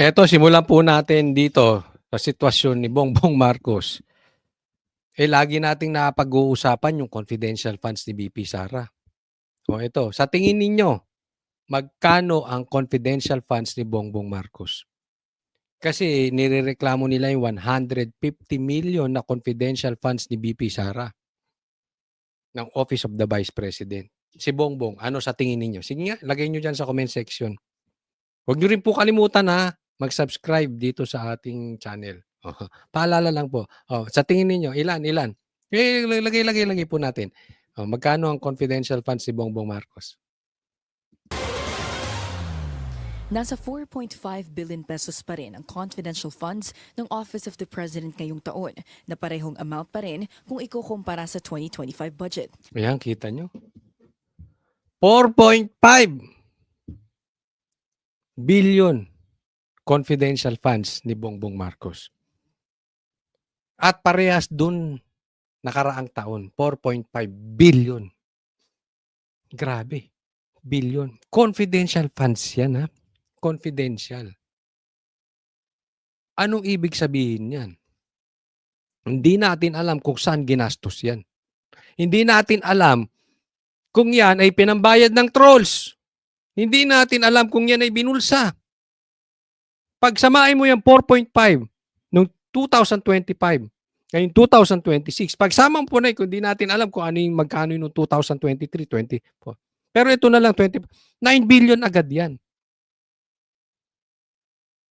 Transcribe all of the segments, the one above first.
Eto, simulan po natin dito sa sitwasyon ni Bongbong Marcos. Lagi nating napag-uusapan yung confidential funds ni VP Sara. O ito, sa tingin ninyo, magkano ang confidential funds ni Bongbong Marcos? Kasi nirereklamo nila yung 150 million na confidential funds ni VP Sara ng Office of the Vice President. Si Bongbong, ano sa tingin ninyo? Sige nga, lagay nyo dyan sa comment section. Huwag nyo rin po kalimutan mag-subscribe dito sa ating channel. Paalala lang po. Sa tingin ninyo, ilan? Lagay po natin. Magkano ang confidential funds ni Bongbong Marcos? Nasa 4.5 billion pesos pa rin ang confidential funds ng Office of the President ngayong taon na parehong amount pa rin kung ikukumpara sa 2025 budget. Ayan, kita nyo. 4.5 billion confidential funds ni Bongbong Marcos. At parehas dun nakaraang taon, 4.5 billion. Grabe. Billion. Confidential funds yan, ha? Confidential. Anong ibig sabihin yan? Hindi natin alam kung saan ginastos yan. Hindi natin alam kung yan ay pinambayad ng trolls. Hindi natin alam kung yan ay binulsa. Pagsamain mo yung 4.5 noong 2025, ngayon 2026, pagsama po na kung hindi natin alam kung ano yung magkano yung 2023, 24. Pero ito na lang, 9 billion agad yan.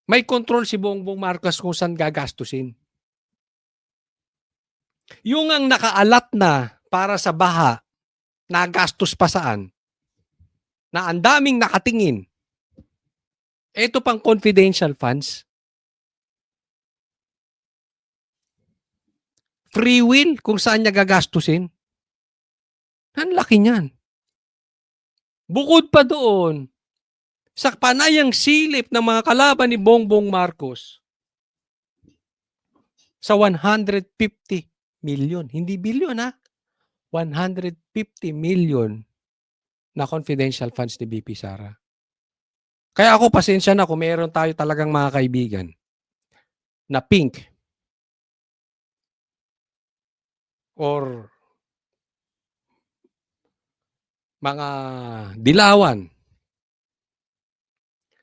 May control si Bongbong Marcos kung saan gagastusin. Yung ang nakaalat na para sa baha, nagastos pa saan, na ang daming nakatingin, ito pang confidential funds, free will kung saan niya gagastusin. Ang laki niyan. Bukod pa doon, sa panayang silip ng mga kalaban ni Bongbong Marcos, sa 150 million, hindi billion 150 million na confidential funds ni VP Sara. Kaya ako, pasensya na kung meron tayo talagang mga kaibigan na pink or mga dilawan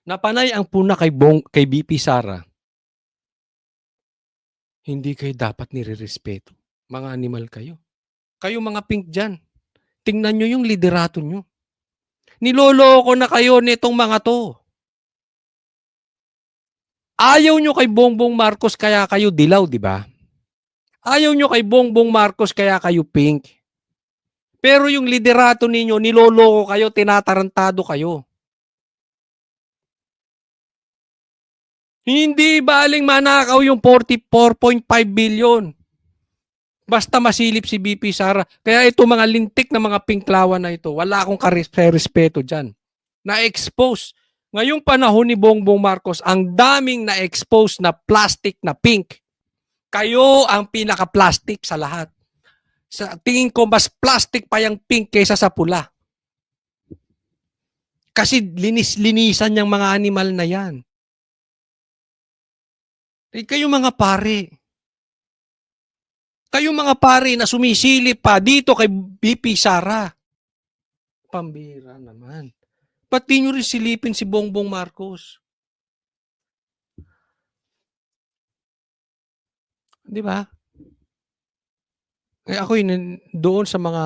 na panay ang puna kay VP Sara, hindi kayo dapat nirerespeto. Mga animal kayo. Kayo mga pink dyan, tingnan nyo yung liderato nyo. Niloloko na kayo nitong mga to. Ayaw nyo kay Bongbong Marcos kaya kayo dilaw, di ba? Ayaw nyo kay Bongbong Marcos kaya kayo pink. Pero yung liderato ninyo, niloloko kayo, tinatarantado kayo. Hindi baling manakaw yung 44.5 billion. Basta masilip si VP Sara. Kaya ito mga lintik na mga pinklawan na ito, wala akong respeto dyan. Na-expose. Ngayong panahon ni Bongbong Marcos, ang daming na-expose na plastic na pink. Kayo ang pinaka-plastic sa lahat. Sa tingin ko, mas plastic pa yung pink kaysa sa pula. Kasi linis-linisan yung mga animal na yan. Kayo mga pare. Kayo mga pare na sumisilip pa dito kay VP Sara. Pambira naman. Ba't di nyo rin silipin si Bongbong Marcos? Di ba? Ako doon sa mga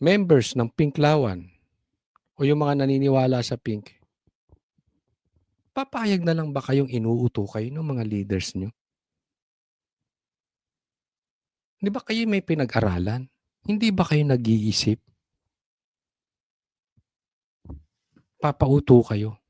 members ng Pinklawan o yung mga naniniwala sa Pink, papayag na lang ba kayong inuuto kayo ng mga leaders nyo? Di ba kayo may pinag-aralan? Hindi ba kayo nag-iisip? Papauto kayo.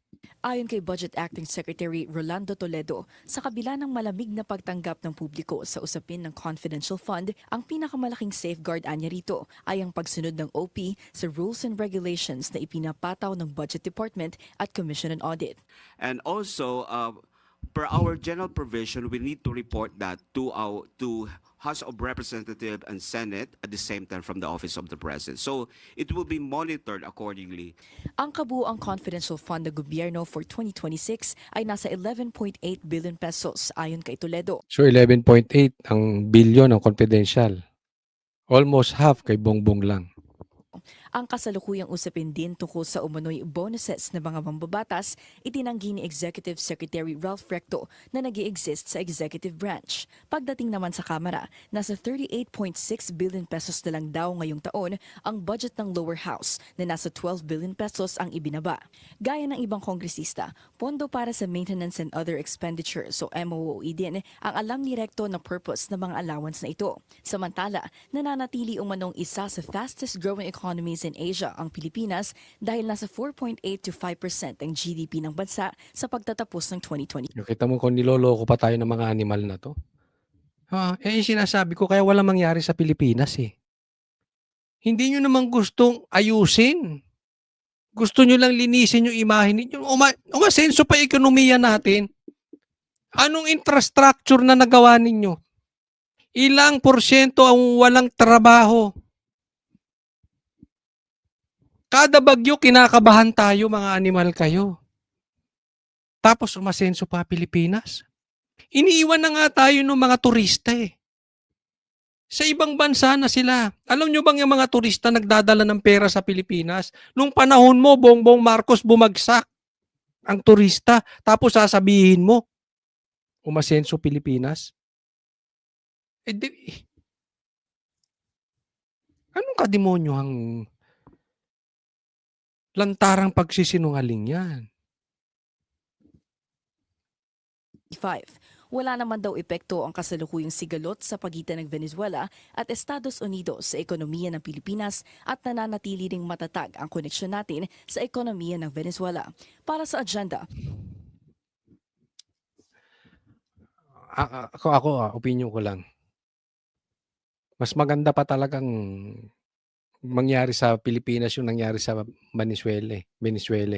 Ayon kay Budget Acting Secretary Rolando Toledo, sa kabila ng malamig na pagtanggap ng publiko sa usapin ng confidential fund, ang pinakamalaking safeguard anya rito ay ang pagsunod ng OP sa rules and regulations na ipinapataw ng Budget Department at Commission on Audit. And also, per our general provision, we need to report that to House of Representatives and Senate at the same time from the Office of the President. So it will be monitored accordingly. Ang kabuuang confidential fund ng gobyerno for 2026 ay nasa 11.8 billion pesos ayon kay Toledo. So 11.8 ang bilyon ng confidential. Almost half kay Bongbong lang. Ang kasalukuyang usapin din tungkol sa umano'y bonuses ng mga mambabatas, itinanggi ni Executive Secretary Ralph Recto na nag-i-exist sa executive branch. Pagdating naman sa Kamara, nasa 38.6 billion pesos na lang daw ngayong taon ang budget ng lower house na nasa 12 billion pesos ang ibinaba. Gaya ng ibang kongresista, pondo para sa maintenance and other expenditures o MOOE din ang alam ni Recto na purpose ng mga allowance na ito. Samantala, nananatili umanong isa sa fastest growing economies in Asia ang Pilipinas dahil nasa 4.8 to 5% ang GDP ng bansa sa pagtatapos ng 2020. Kita mo kung niloloko pa tayo ng mga animal na to. Yung sinasabi ko kaya walang mangyari sa Pilipinas eh. Hindi nyo naman gustong ayusin. Gusto nyo lang linisin yung imahe ninyo. Umasenso pa ekonomiya natin. Anong infrastructure na nagawa ninyo? Ilang porsyento ang walang trabaho? Kada bagyo, kinakabahan tayo, mga animal kayo. Tapos umasenso pa Pilipinas. Iniiwan na nga tayo ng mga turista eh. Sa ibang bansa na sila. Alam nyo bang yung mga turista nagdadala ng pera sa Pilipinas? Nung panahon mo, Bongbong Marcos, bumagsak ang turista. Tapos sasabihin mo, umasenso Pilipinas? Anong kademonyohang lantarang pagsisinungaling yan? 5. Wala naman daw epekto ang kasalukuyang sigalot sa pagitan ng Venezuela at Estados Unidos sa ekonomiya ng Pilipinas at nananatili ring matatag ang koneksyon natin sa ekonomiya ng Venezuela. Para sa agenda, opinion ko lang. Mas maganda pa talagang mangyari sa Pilipinas yung nangyari sa Venezuela.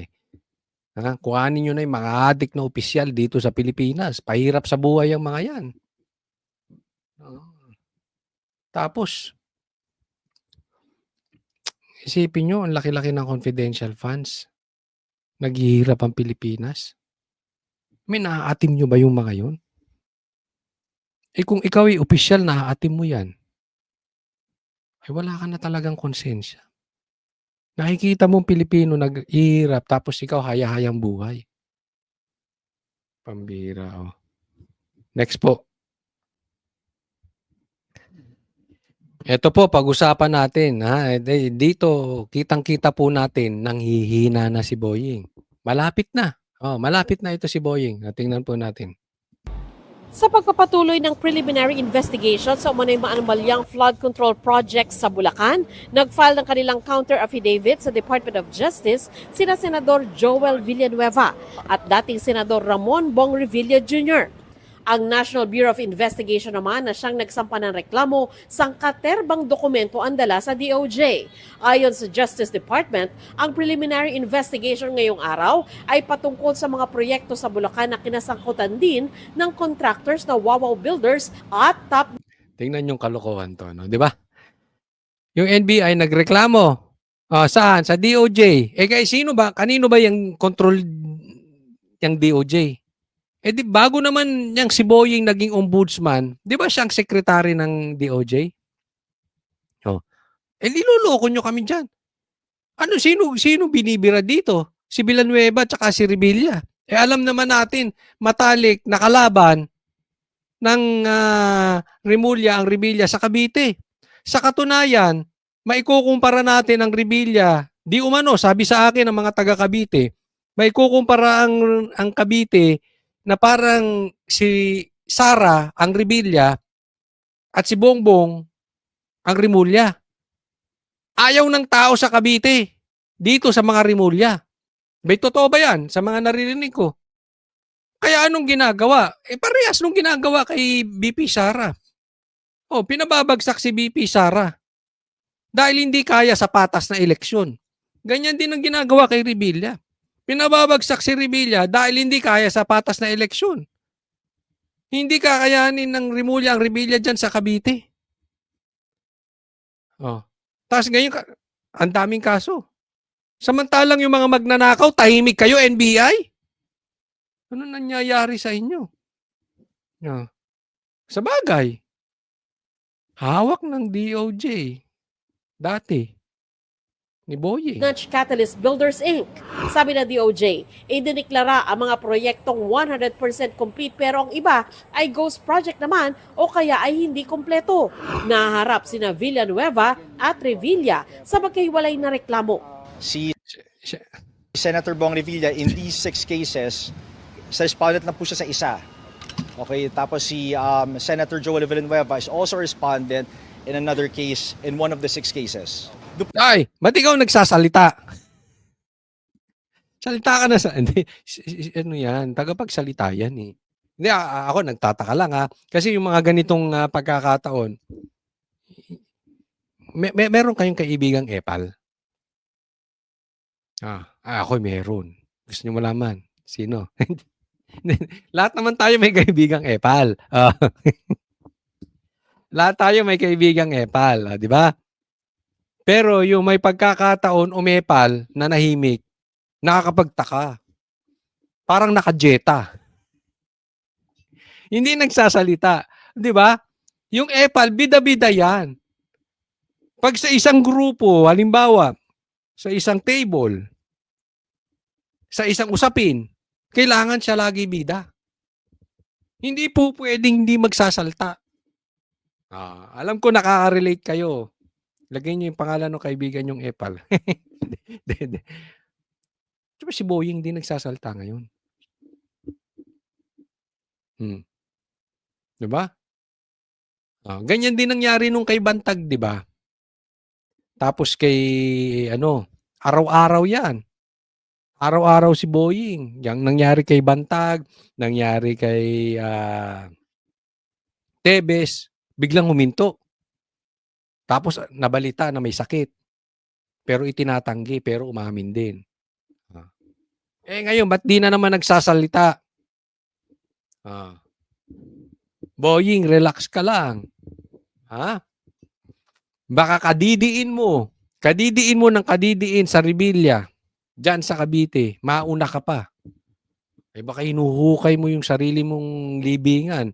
Kuhanin nyo na yung mga adik na opisyal dito sa Pilipinas. Pahirap sa buhay ang mga yan. Tapos, isipin nyo, ang laki-laki ng confidential funds. Naghihirap ang Pilipinas. May naaatim nyo ba yung mga yun? Kung ikaw ay opisyal, naaatim mo yan. Wala ka na talagang konsensya. Nakikita mong Pilipino naghihirap tapos ikaw haya-hayang buhay. Pambira, oh. Next po. Ito po, pag-usapan natin. Dito, kitang-kita po natin, nanghihina na si Boying. Malapit na. Malapit na ito si Boying. Tingnan po natin. Sa pagpapatuloy ng preliminary investigation sa umano'y maanumalyang flood control project sa Bulacan, nag-file ng kanilang counter-affidavit sa Department of Justice sina Senador Joel Villanueva at dating Senador Ramon Bong Revilla Jr. Ang National Bureau of Investigation naman na siyang nagsampa ng reklamo sangkaterbang dokumento ang dala sa DOJ. Ayon sa Justice Department, ang preliminary investigation ngayong araw ay patungkol sa mga proyekto sa Bulacan na kinasangkutan din ng contractors na Wawaw Builders at Top. Tingnan yung kalokohan to, no? Di ba? Yung NBI nagreklamo. Saan? Sa DOJ. Kaya kanino ba yung control yung DOJ? Di bago naman yung si Boying naging ombudsman, di ba siyang sekretary ng DOJ? Niloloko nyo kami dyan. Sino binibira dito? Si Villanueva at si Revilla. Alam naman natin, matalik na kalaban ng Remulla ang Revilla sa Cavite. Sa katunayan, maikukumpara natin ang Revilla, di umano, sabi sa akin ng mga taga Cavite, maikukumpara ang Cavite na parang si Sara ang Revilla at si Bongbong ang Remulla. Ayaw ng tao sa Cavite dito sa mga Remulla. May totoo ba yan sa mga naririnig ko? Kaya anong ginagawa? Parehas nung ginagawa kay BP Sara. Pinababagsak si BP Sara dahil hindi kaya sa patas na eleksyon. Ganyan din ang ginagawa kay Revilla. Pinababagsak si Revilla dahil hindi kaya sa patas na eleksyon. Hindi kakayanin ng Rimulya ang Revilla diyan sa Cavite. Oh. Ta's ngayon ang daming kaso. Samantalang yung mga magnanakaw, tahimik kayo, NBI? Ano nangyayari sa inyo? Oh. Sabagay, hawak ng DOJ dati ni Boying. Nudge Catalyst Builders Inc. Sabi na DOJ, idiniklara ang mga proyektong 100% complete pero ang iba ay ghost project naman o kaya ay hindi kompleto. Naharap sina Villanueva at Revilla sa magkahiwalay na reklamo. Si Siya- Senator Bong Revilla, in these 6 cases, sa respondent na po siya sa isa. Okay, tapos si Senator Joel Villanueva is also a respondent in another case in one of the 6 cases. Ay, ba't ikaw nagsasalita? Salita ka na sa... Hindi, ano yan, tagapagsalita yan eh. Hindi, ako nagtataka lang ha. Kasi yung mga ganitong pagkakataon, meron kayong kaibigang epal? Ako meron. Gusto nyo malaman? Sino? Lahat naman tayo may kaibigang epal. Lahat tayo may kaibigang epal, di ba? Pero yung may pagkakataon umepal na nahimik, nakakapagtaka. Parang nakajeta. Hindi nagsasalita. Di ba? Yung epal, bida-bida yan. Pag sa isang grupo, halimbawa, sa isang table, sa isang usapin, kailangan siya lagi bida. Hindi po pwedeng hindi magsasalta. Alam ko nakaka-relate kayo. Lagay niyo yung pangalan ng kaibigan yung epal. Diba si Boying hindi nagsasalta ngayon? Diba? Ganyan din nangyari nung kay Bantag, diba? Tapos kay, araw-araw yan. Araw-araw si Boying. Yang nangyari kay Bantag, nangyari kay Tebes, biglang huminto. Tapos nabalita na may sakit. Pero itinatanggi, pero umamin din. Ngayon, ba't di na naman nagsasalita? Boying, relax ka lang. Baka kadidiin mo ng kadidiin sa Revilla, dyan sa Cavite, mauna ka pa. Baka hinuhukay mo yung sarili mong libingan.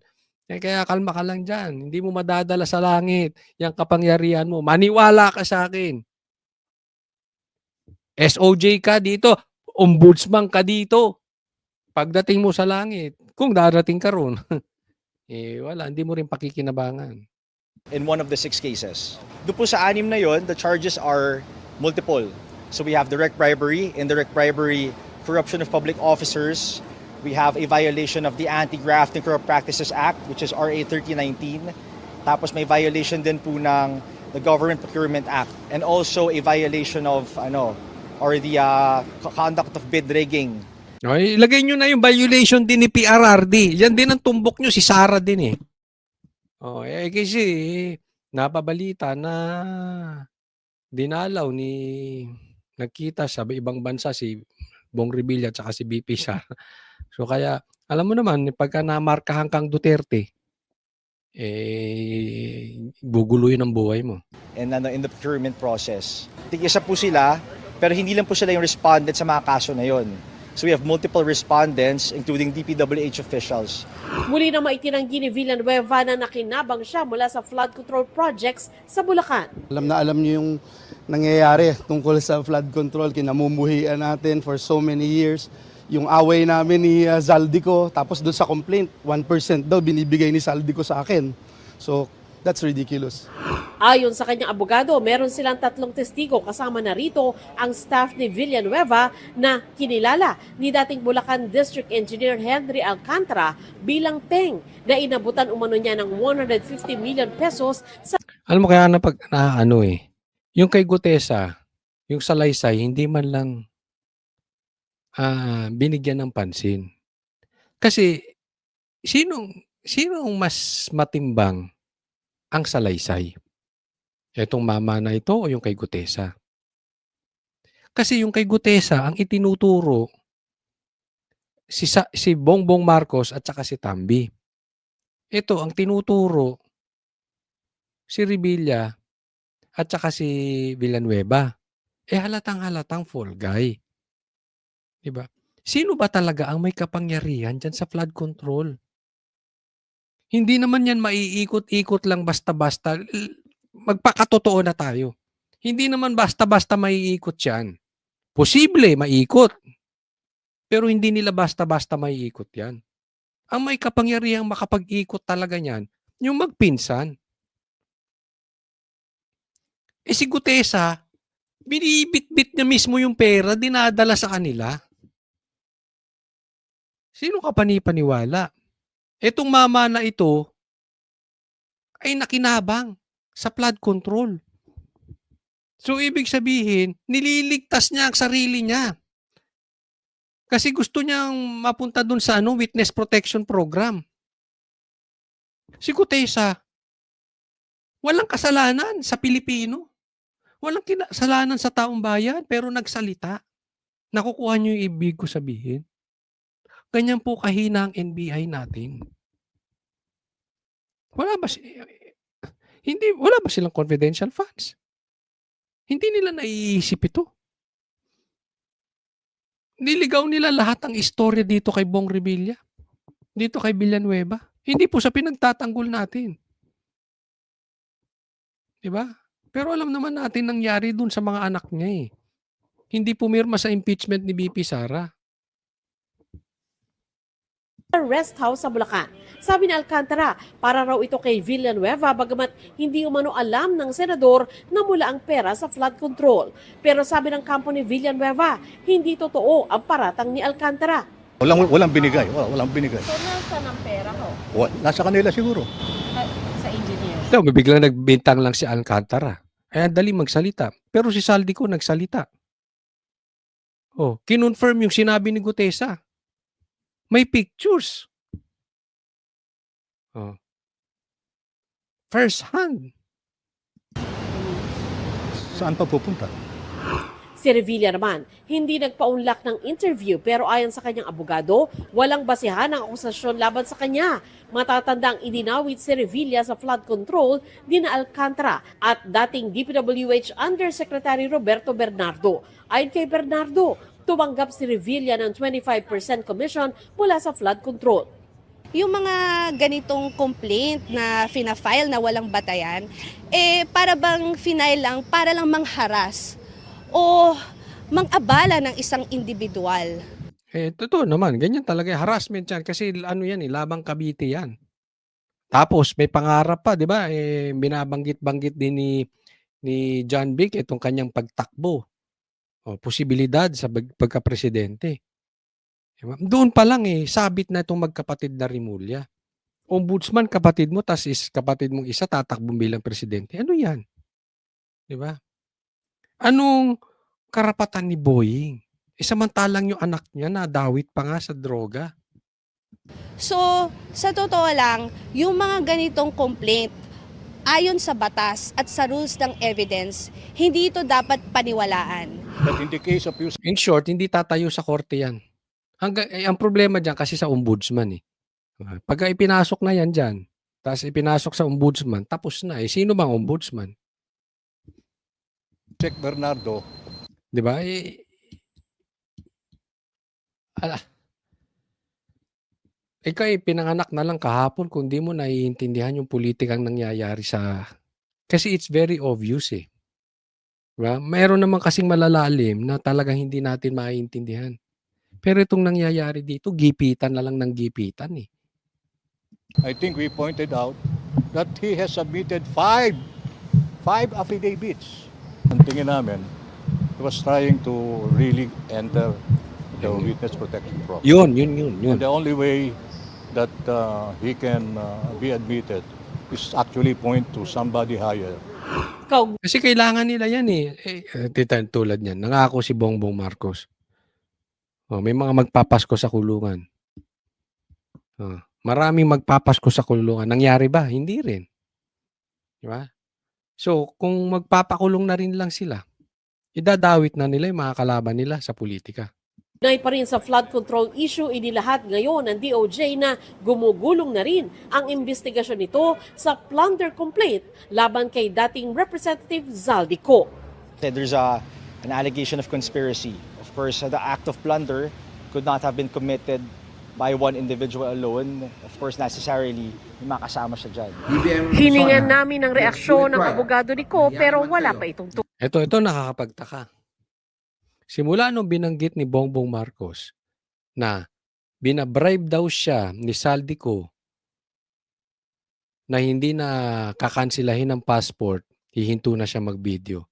Kaya kalma ka lang dyan. Hindi mo madadala sa langit yung kapangyarihan mo. Maniwala ka sa akin. SOJ ka dito. Ombudsman ka dito. Pagdating mo sa langit, kung darating ka ron, wala, hindi mo rin pakikinabangan. In one of the 6 cases. Doon po sa 6 na yon, the charges are multiple. So we have direct bribery, indirect bribery, corruption of public officers. We have a violation of the Anti-Graft and Corrupt Practices Act, which is RA 3019. Tapos may violation din po ng the Government Procurement Act, and also a violation of the conduct of bid rigging. Ilagay nyo na yung violation din ni PRRD. Yan din ang tumbok nyo, si Sara din eh. Kasi napabalita na dinalaw nagkita sa ibang bansa si Bong Revilla at si BP Sara. So kaya, alam mo naman, pagka namarkahan kang Duterte, guguluhin ang buhay mo. And in the procurement process. Tig-isa po sila, pero hindi lang po sila yung respondent sa mga kaso na yon. So we have multiple respondents, including DPWH officials. Muli na maitinanggi ni Villanueva na nakinabang siya mula sa flood control projects sa Bulacan. Alam niyo yung nangyayari tungkol sa flood control, kinamumuhian natin for so many years. Yung away namin ni Zaldico, tapos doon sa complaint, 1% daw binibigay ni Zaldico sa akin. So, that's ridiculous. Ayon sa kanyang abogado, meron silang 3 testigo kasama na rito ang staff ni Villanueva na kinilala ni dating Bulacan District Engineer Henry Alcantara bilang peng na inabutan umano niya ng 150 million pesos sa Alam mo kaya yung kay Gutesa, yung salaysay, hindi man lang binigyan ng pansin. Kasi sinong mas matimbang ang salaysay? Etong mama na ito o yung kay Gutesa? Kasi yung kay Gutesa, ang itinuturo si Bongbong Marcos at saka si Tambi. Ito ang tinuturo si Revilla at saka si Villanueva, halatang-halatang fall guy, 'di ba? Sino ba talaga ang may kapangyarihan diyan sa flood control? Hindi naman 'yan maiikot-ikot lang basta-basta. Magpakatotoo na tayo. Hindi naman basta-basta maiikot 'yan. Posible maikot, pero hindi nila basta-basta maiikot 'yan. Ang may kapangyarihang makapag-ikot talaga niyan, yung magpinsan. Si Gutesa, binibitbit niya mismo yung pera, dinadala sa kanila. Sino ka panipaniwala? Etong mama na ito ay nakinabang sa flood control. So, ibig sabihin, nililigtas niya ang sarili niya. Kasi gusto niyang mapunta dun sa witness protection program. Si Gutesa, walang kasalanan sa Pilipino. Walang kasalanan sa taong bayan, pero nagsalita. Nakukuha niyo yung ibig ko sabihin? Ganyan po kahina ang NBI natin. Wala ba silang confidential funds? Hindi nila naiisip ito. Niligaw nila lahat ng istorya dito kay Bong Revilla, dito kay Villanueva. Hindi po sa pinagtatanggol natin. 'Di ba? Pero alam naman natin nangyari dun sa mga anak niya eh. Hindi pumirma sa impeachment ni VP Sara. rest house sa Bulacan. Sabi ni Alcantara, para raw ito kay Villanueva bagamat hindi umano alam ng senador na mula ang pera sa flood control. Pero sabi ng kampo ni Villanueva, hindi totoo ang paratang ni Alcantara. Walang binigay. Walang binigay. So, nasaan ang pera ko? Nasa kanila siguro. Sa engineer. Ito, biglang nagbintang lang si Alcantara. Ang dali magsalita. Pero si Saldico nagsalita. Kinonfirm yung sinabi ni Gutesa. May pictures. First hand. Saan pa pupunta? Si Revilla naman, hindi nagpaunlak ng interview pero ayon sa kanyang abogado, walang basihan ang akusasyon laban sa kanya. Matatandang idinawit si Revilla sa flood control ni na Alcantara at dating DPWH Undersecretary Roberto Bernardo. Ayon kay Bernardo, tumanggap si Revilla ng 25% commission mula sa flood control. Yung mga ganitong complaint na fina-file na walang batayan, para bang final lang, para lang mangharas o mangabala ng isang individual. Totoo naman. Ganyan talaga. Harassment yan. Kasi labang Cavite yan. Tapos may pangarap pa, di ba? Binabanggit-banggit din ni John Vic itong kanyang pagtakbo. Posibilidad sa pagka-presidente. Diba? Doon pa lang sabit na itong magkapatid na Rimulya. Ombudsman, kapatid mo, tas kapatid mong isa tatakbo bilang presidente. Ano yan? Di ba? Anong karapatan ni Boying? Samantalang yung anak niya nadawit pa nga sa droga. So, sa totoo lang, yung mga ganitong complaint, ayon sa batas at sa rules ng evidence, hindi ito dapat paniwalaan. But in the case of you, In short, hindi tatayo sa korte yan. Ang problema dyan kasi sa ombudsman Pagka ipinasok na yan dyan, tapos ipinasok sa ombudsman, tapos na Sino bang ombudsman? Check Bernardo, Di ba? Ikaw pinanganak na lang kahapon kung di mo naiintindihan yung politikang nangyayari kasi it's very obvious Diba? Mayroon naman kasing malalalim na talagang hindi natin maiintindihan. Pero itong nangyayari dito, gipitan na lang ng gipitan I think we pointed out that he has submitted five affidavits. Ang tingin namin, he was trying to really enter the witness protection program. Yun. And the only way that he can be admitted is actually point to somebody higher. Kasi kailangan nila yan tulad niyan, nangako si Bongbong Marcos. May mga magpapasko sa kulungan. Maraming magpapasko sa kulungan. Nangyari ba? Hindi rin. Di ba? So, kung magpapakulong na rin lang sila, idadawit na nila yung mga kalaban nila sa politika. Nay pa rin sa flood control issue, inilahat ngayon ng DOJ na gumugulong na rin ang investigasyon nito sa plunder complaint laban kay dating Representative Zaldico. There's an allegation of conspiracy. Of course, the act of plunder could not have been committed by one individual alone. Of course, necessarily, may makasama siya dyan. Hiningan namin ng reaksyon ng abogado ni Ko pero wala pa itong Ito nakakapagtaka. Simula nung binanggit ni Bongbong Marcos na binabribe daw siya ni Zaldico na hindi na kakansilahin ng passport, hihinto na siya mag-video.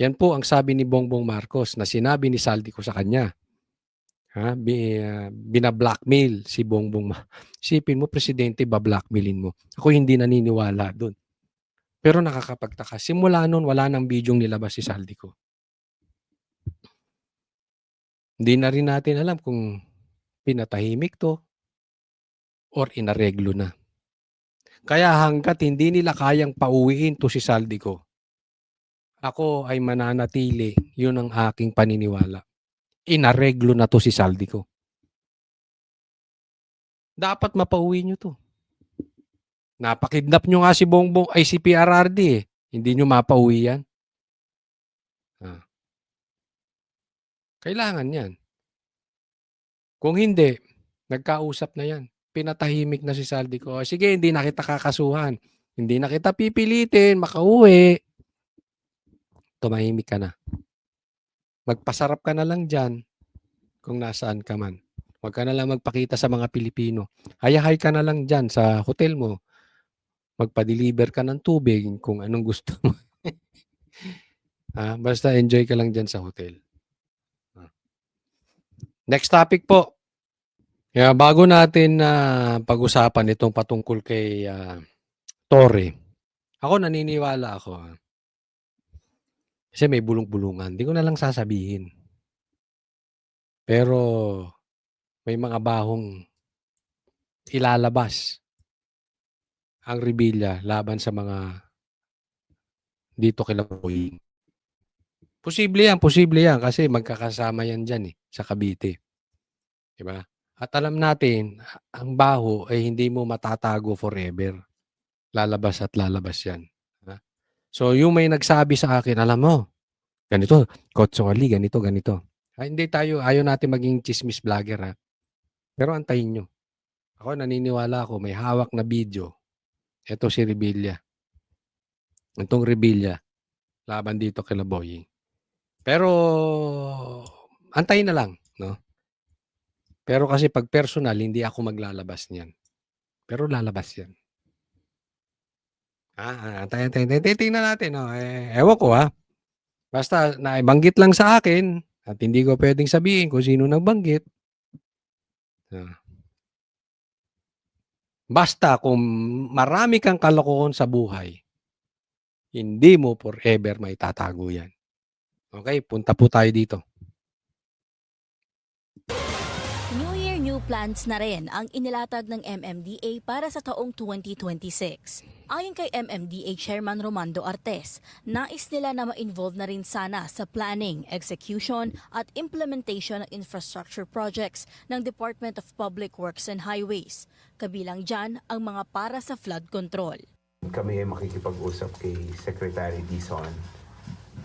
Yan po ang sabi ni Bongbong Marcos na sinabi ni Zaldico sa kanya. Bina-blackmail si Bongbong. Isipin mo, presidente, ba-blackmailin mo. Ako hindi naniniwala doon. Pero nakakapagtaka. Simula noon, wala nang bidyong nilabas si Zaldico. Hindi na rin natin alam kung pinatahimik to or inareglo na. Kaya hanggat hindi nila kayang pauwiin to si Zaldico, ako ay mananatili. Yun ang aking paniniwala. Inareglo na to si Zaldico. Dapat mapauwi nyo to. Napakidnap nyo nga si Bongbong ay si PRRD eh. Hindi nyo mapauwi yan. Kailangan yan. Kung hindi, nagkausap na yan. Pinatahimik na si Zaldico. Sige, hindi na kita kakasuhan. Hindi na kita pipilitin, makauwi. Tumahimik ka na. Magpasarap ka na lang dyan kung nasaan ka man. Huwag ka na lang magpakita sa mga Pilipino. Hayahay ka na lang dyan sa hotel mo. Magpa-deliver ka ng tubig kung anong gusto mo. Basta enjoy ka lang dyan sa hotel. Next topic po. Bago natin pag-usapan itong patungkol kay Torre, ako naniniwala ako. Kasi may bulong-bulungan. Hindi ko na lang sasabihin. Pero may mga bahong ilalabas ang Revilla laban sa mga dito kila Boying. Posible yan kasi magkakasama yan dyan sa Cavite. Diba? At alam natin, ang baho ay hindi mo matatago forever. Lalabas at lalabas yan. So, yung may nagsabi sa akin, alam mo, ganito, Kotsongali, ganito. Hindi tayo, ayaw natin maging chismis vlogger Pero antayin nyo. Ako naniniwala ako, may hawak na video. Ito si Revilla. Itong Revilla, laban dito kay Boying. Pero, antayin na lang, no? Pero kasi pag personal, hindi ako maglalabas niyan. Pero lalabas yan. Tingnan natin. Ewan ko Basta naibanggit lang sa akin at hindi ko pwedeng sabihin kung sino nagbanggit. Basta kung marami kang kalokohan sa buhay, hindi mo forever may tatago yan. Okay, punta po tayo dito. New Year, new plans na rin ang inilatag ng MMDA para sa taong 2026. Ayon kay MMDA Chairman Romando Artes, nais nila na ma-involve na rin sana sa planning, execution at implementation ng infrastructure projects ng Department of Public Works and Highways. Kabilang dyan ang mga para sa flood control. Kami ay makikipag-usap kay Secretary Dizon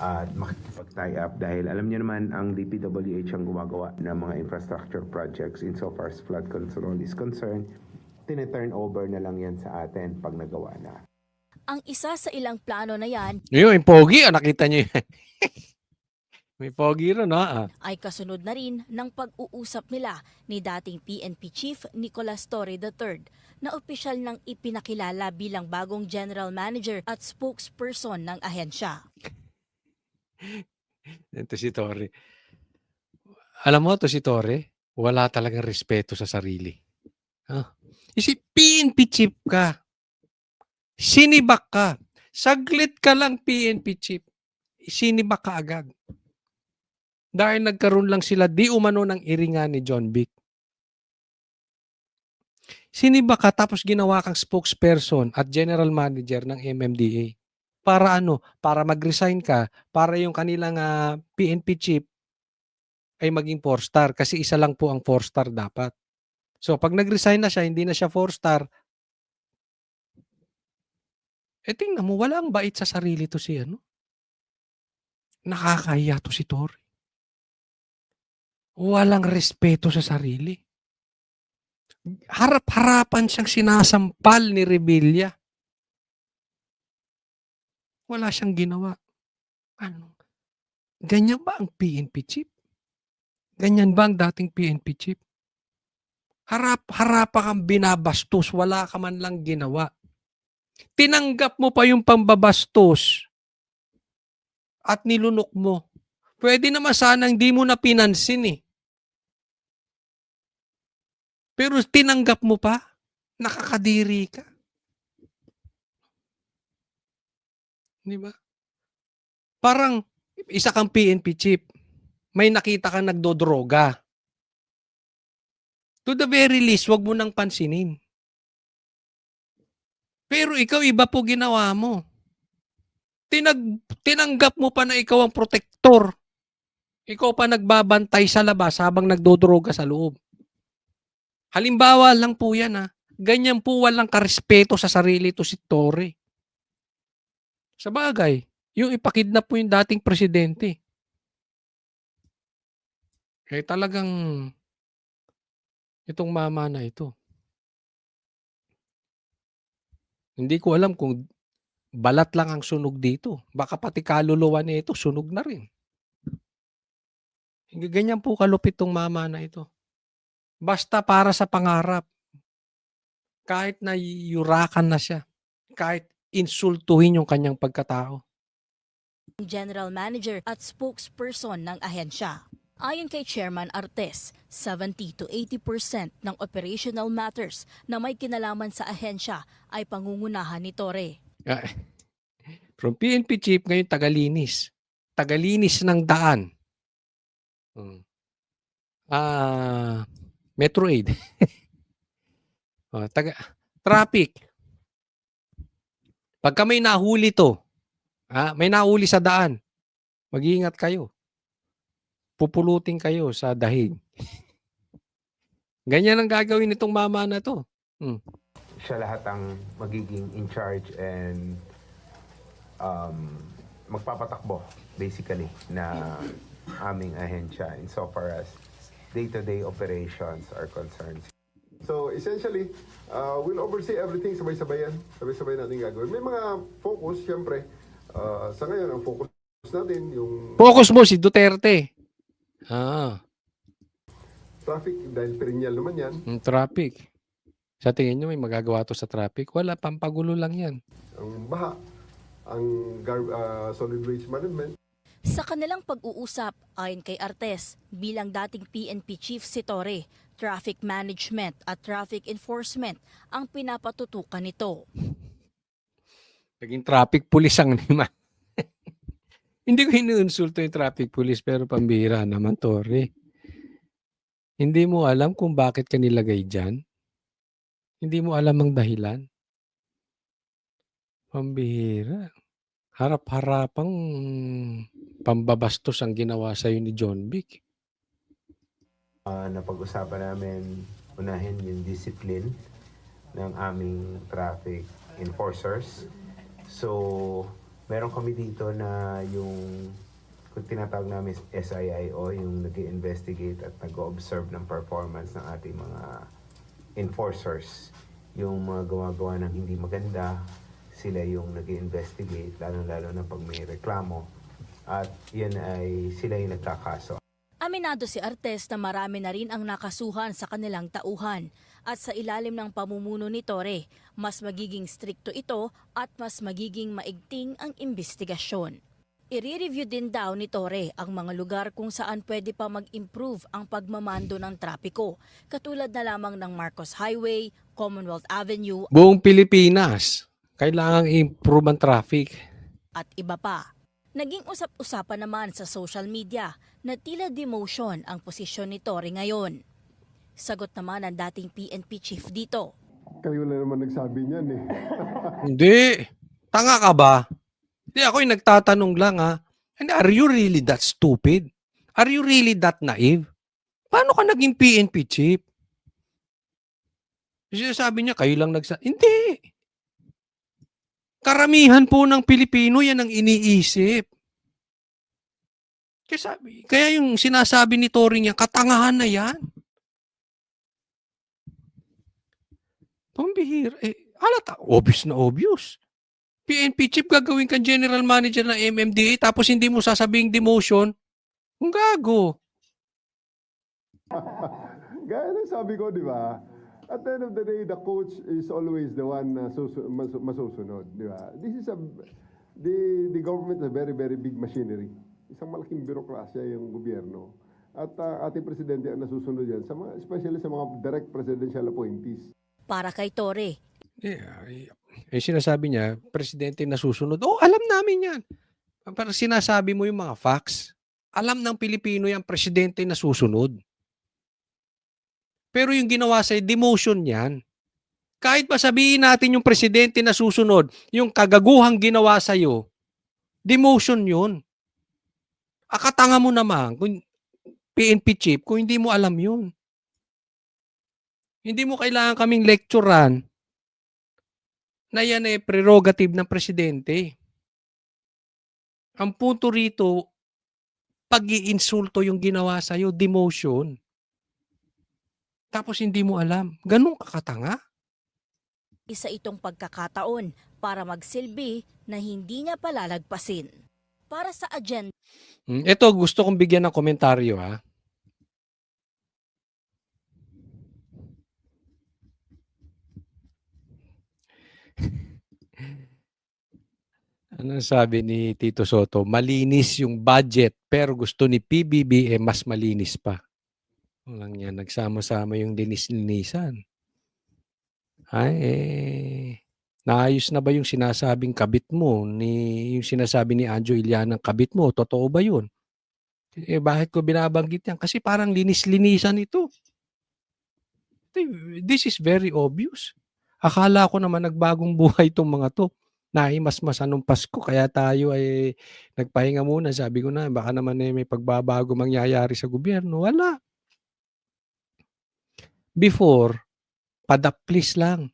at makikipag-tie up dahil alam niyo naman ang DPWH ang gumagawa ng mga infrastructure projects insofar as flood control is concerned. Tine-turn over na lang yan sa atin pag nagawa na. Ang isa sa ilang plano na yan yung pogi, nakita niyo yan. May pogi ron, ay kasunod na rin ng pag-uusap nila ni dating PNP Chief Nicolas Torre III na opisyal nang ipinakilala bilang bagong General Manager at spokesperson ng ahensya. Ito si Torre. Alam mo, to si Torre, wala talagang respeto sa sarili. PNP chief ka. Sinibak ka. Saglit ka lang PNP chief. Sinibak ka agad. Dahil nagkaroon lang sila di umano ng iringan ni John Vic. Sinibak ka tapos ginawa kang spokesperson at general manager ng MMDA. Para ano? Para mag-resign ka. Para yung kanilang PNP chief ay maging 4-star kasi isa lang po ang 4-star dapat. So, pag nag-resign na siya, hindi na siya 4-star, tingnan mo, walang bait sa sarili to si ano. Nakakahiya to si Torre. Walang respeto sa sarili. Harap-harapan siyang sinasampal ni Revilla. Wala siyang ginawa. Ano? Ganyan ba ang PNP chief? Ganyan ba ang dating PNP chief? Harap-harapan kang binabastos, wala ka man lang ginawa. Tinanggap mo pa yung pambabastos at nilunok mo. Pwede naman sana hindi mo na pinansin eh. Pero tinanggap mo pa, nakakadiri ka. Di ba? Parang isa kang PNP chief, may nakita kang nagdodroga. To the very least, wag mo nang pansinin. Pero ikaw, iba po ginawa mo. Tinanggap mo pa na ikaw ang protector. Ikaw pa nagbabantay sa labas habang nagdodroga sa loob. Halimbawa lang po yan ha. Ganyan po walang karespeto sa sarili to si Torre. Sa bagay, yung ipakidnap po yung dating presidente. Talagang itong mama na ito. Hindi ko alam kung balat lang ang sunog dito. Baka pati kaluluwa niya ito, sunog na rin. Ganyan po kalupit tong mama na ito. Basta para sa pangarap. Kahit na yurakan na siya. Kahit insultuhin yung kanyang pagkatao. General Manager at spokesperson ng ahensya. Ayon kay Chairman Artes, 70 to 80% ng operational matters na may kinalaman sa ahensya ay pangungunahan ni Torre. From PNP chief, ngayon tagalinis. Tagalinis ng daan. Metro Aid. Traffic. Pagka may nahuli to, may nahuli sa daan, mag-iingat kayo. Pupulutin kayo sa dahig. Ganyan ang gagawin nitong mama na to. Siya lahat ang magiging in charge and magpapatakbo basically na aming ahensya insofar as day-to-day operations are concerned. So essentially, we'll oversee everything sabay-sabay yan. Sabay-sabay natin gagawin. May mga focus, siyempre. Sa ngayon, ang focus natin, yung Focus mo si Duterte. traffic, dahil perennial naman yan. Traffic. Sa tingin nyo may magagawa to sa traffic? Wala, pampagulo lang yan. Ang baha, ang solid waste management. Sa kanilang pag-uusap, ayon kay Artes, bilang dating PNP chief si Torre, traffic management at traffic enforcement ang pinapatutukan nito. Naging traffic police ang naman. Hindi ko inuinsulto yung traffic police pero pambihira naman, Torre. Hindi mo alam kung bakit ka nilagay dyan? Hindi mo alam ang dahilan? Pambihira. Harap-harapang pambabastos ang ginawa sa'yo ni John Vic. Napag-usapan namin unahin yung discipline ng aming traffic enforcers. So, meron kami dito na yung kung tinatawag namin SIIO, yung nag-investigate at nag-observe ng performance ng ating mga enforcers. Yung mga gumagawa ng hindi maganda, sila yung nag-investigate, lalo-lalo na pag may reklamo. At yan ay sila yung nagkakaso. Aminado si Artes na marami na rin ang nakasuhan sa kanilang tauhan at sa ilalim ng pamumuno ni Torre, mas magiging strikto ito at mas magiging maigting ang investigasyon. I-review din daw ni Torre ang mga lugar kung saan pwede pa mag-improve ang pagmamando ng trapiko, katulad na lamang ng Marcos Highway, Commonwealth Avenue, Buong Pilipinas, kailangang improve ang traffic. at iba pa. Naging usap-usapan naman sa social media na tila demotion ang posisyon ni Torre ngayon. Sagot naman ng dating PNP chief dito. Kayo na naman nagsabi niyan eh. Hindi. Tanga ka ba? Hindi, ako'y nagtatanong lang ha. And are you really that stupid? Are you really that naive? Paano ka naging PNP chief? Sinasabi niya, kayo lang Hindi. Karamihan po ng Pilipino yan ang iniisip. Kaya yung sinasabi ni Toring yan, katangahan na yan. Pambihira. Halata, obvious na obvious. PNP chief, gagawin kang general manager ng MMDA tapos hindi mo sasabing demotion. Kung gago. Gaya ng sabi ko, di ba? At the end of the day, the coach is always the one na masusunod, di ba? The government is a very, very big machinery. Isang malaking birokrasya yung gobyerno. At ating presidente ang nasusunod yan, especially sa mga direct presidential appointees. Para kay Torre, Sinasabi niya, presidente nasusunod. Alam namin yan. Pero sinasabi mo yung mga facts. Alam ng Pilipino yung presidente nasusunod. Pero yung ginawa sa'yo, demotion yan. Kahit pa sabihin natin yung presidente na susunod, yung kagaguhang ginawa sa'yo, demotion yun. Akatanga mo naman, kung PNP chief, kung hindi mo alam yun. Hindi mo kailangan kaming lecturean na yan prerogative ng presidente. Ang punto rito, pag-iinsulto yung ginawa sa'yo, demotion. Tapos hindi mo alam. Ganun kakatanga? isa itong pagkakataon para magsilbi na hindi niya palalagpasin. Para sa agenda. Ito, gusto kong bigyan ng komentaryo, ha? Ano sabi ni Tito Soto? Malinis yung budget pero gusto ni PBB mas malinis pa. Walang yan. Nagsama-sama yung linis-linisan. Naayos na ba yung sinasabing kabit mo? Yung sinasabi ni Anjo Iliana ng kabit mo? Totoo ba yun? Bakit ko binabanggit yan? Kasi parang linis-linisan ito. This is very obvious. Akala ko naman nagbagong buhay itong mga to. Naimasmasan nung Pasko, kaya tayo ay nagpahinga muna. Sabi ko na, baka naman may pagbabago mangyayari sa gobyerno. Wala. Before, padaplis lang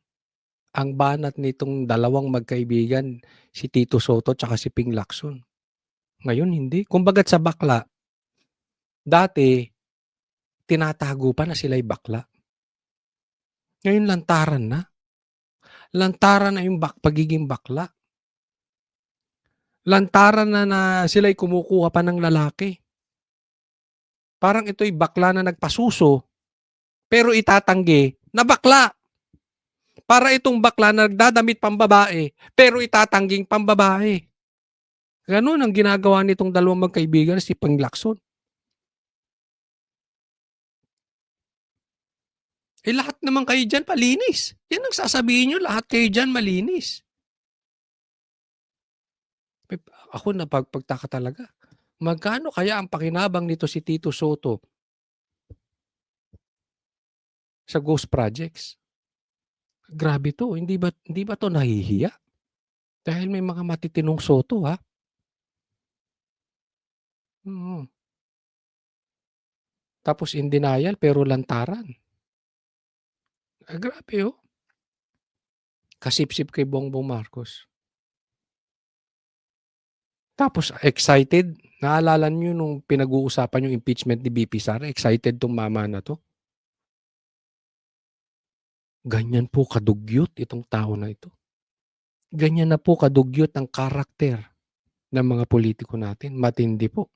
ang banat nitong dalawang magkaibigan, si Tito Soto at si Ping Lacson. Ngayon, hindi. Kumbagat sa bakla, dati, tinatago pa na sila'y bakla. Ngayon, lantaran na. Lantaran na yung pagiging bakla. Lantaran na sila'y kumukuha pa ng lalaki. Parang ito'y bakla na nagpasuso, pero itatanggi na bakla. Para itong bakla na nagdadamit pambabae, pero itatangging pambabae. Ganun ang ginagawa nitong dalawang magkaibigan, si Ping Lacson. Lahat naman kayo dyan malinis. Yan ang sasabihin nyo, lahat kayo dyan malinis. Ako napagtaka talaga. Magkano kaya ang pakinabang nito si Tito Soto sa ghost projects? Grabe to. Hindi ba to nahihiya? Dahil may mga matitinong Soto, ha? Tapos in denial, pero lantaran. Grabe, oh. Kasipsip kay Bongbong Marcos. Tapos excited. Naalala niyo nung pinag-uusapan yung impeachment ni BP Sara, excited tong mama na to. Ganyan po kadugyot itong tao na ito. Ganyan na po kadugyot ang karakter ng mga politiko natin. Matindi po.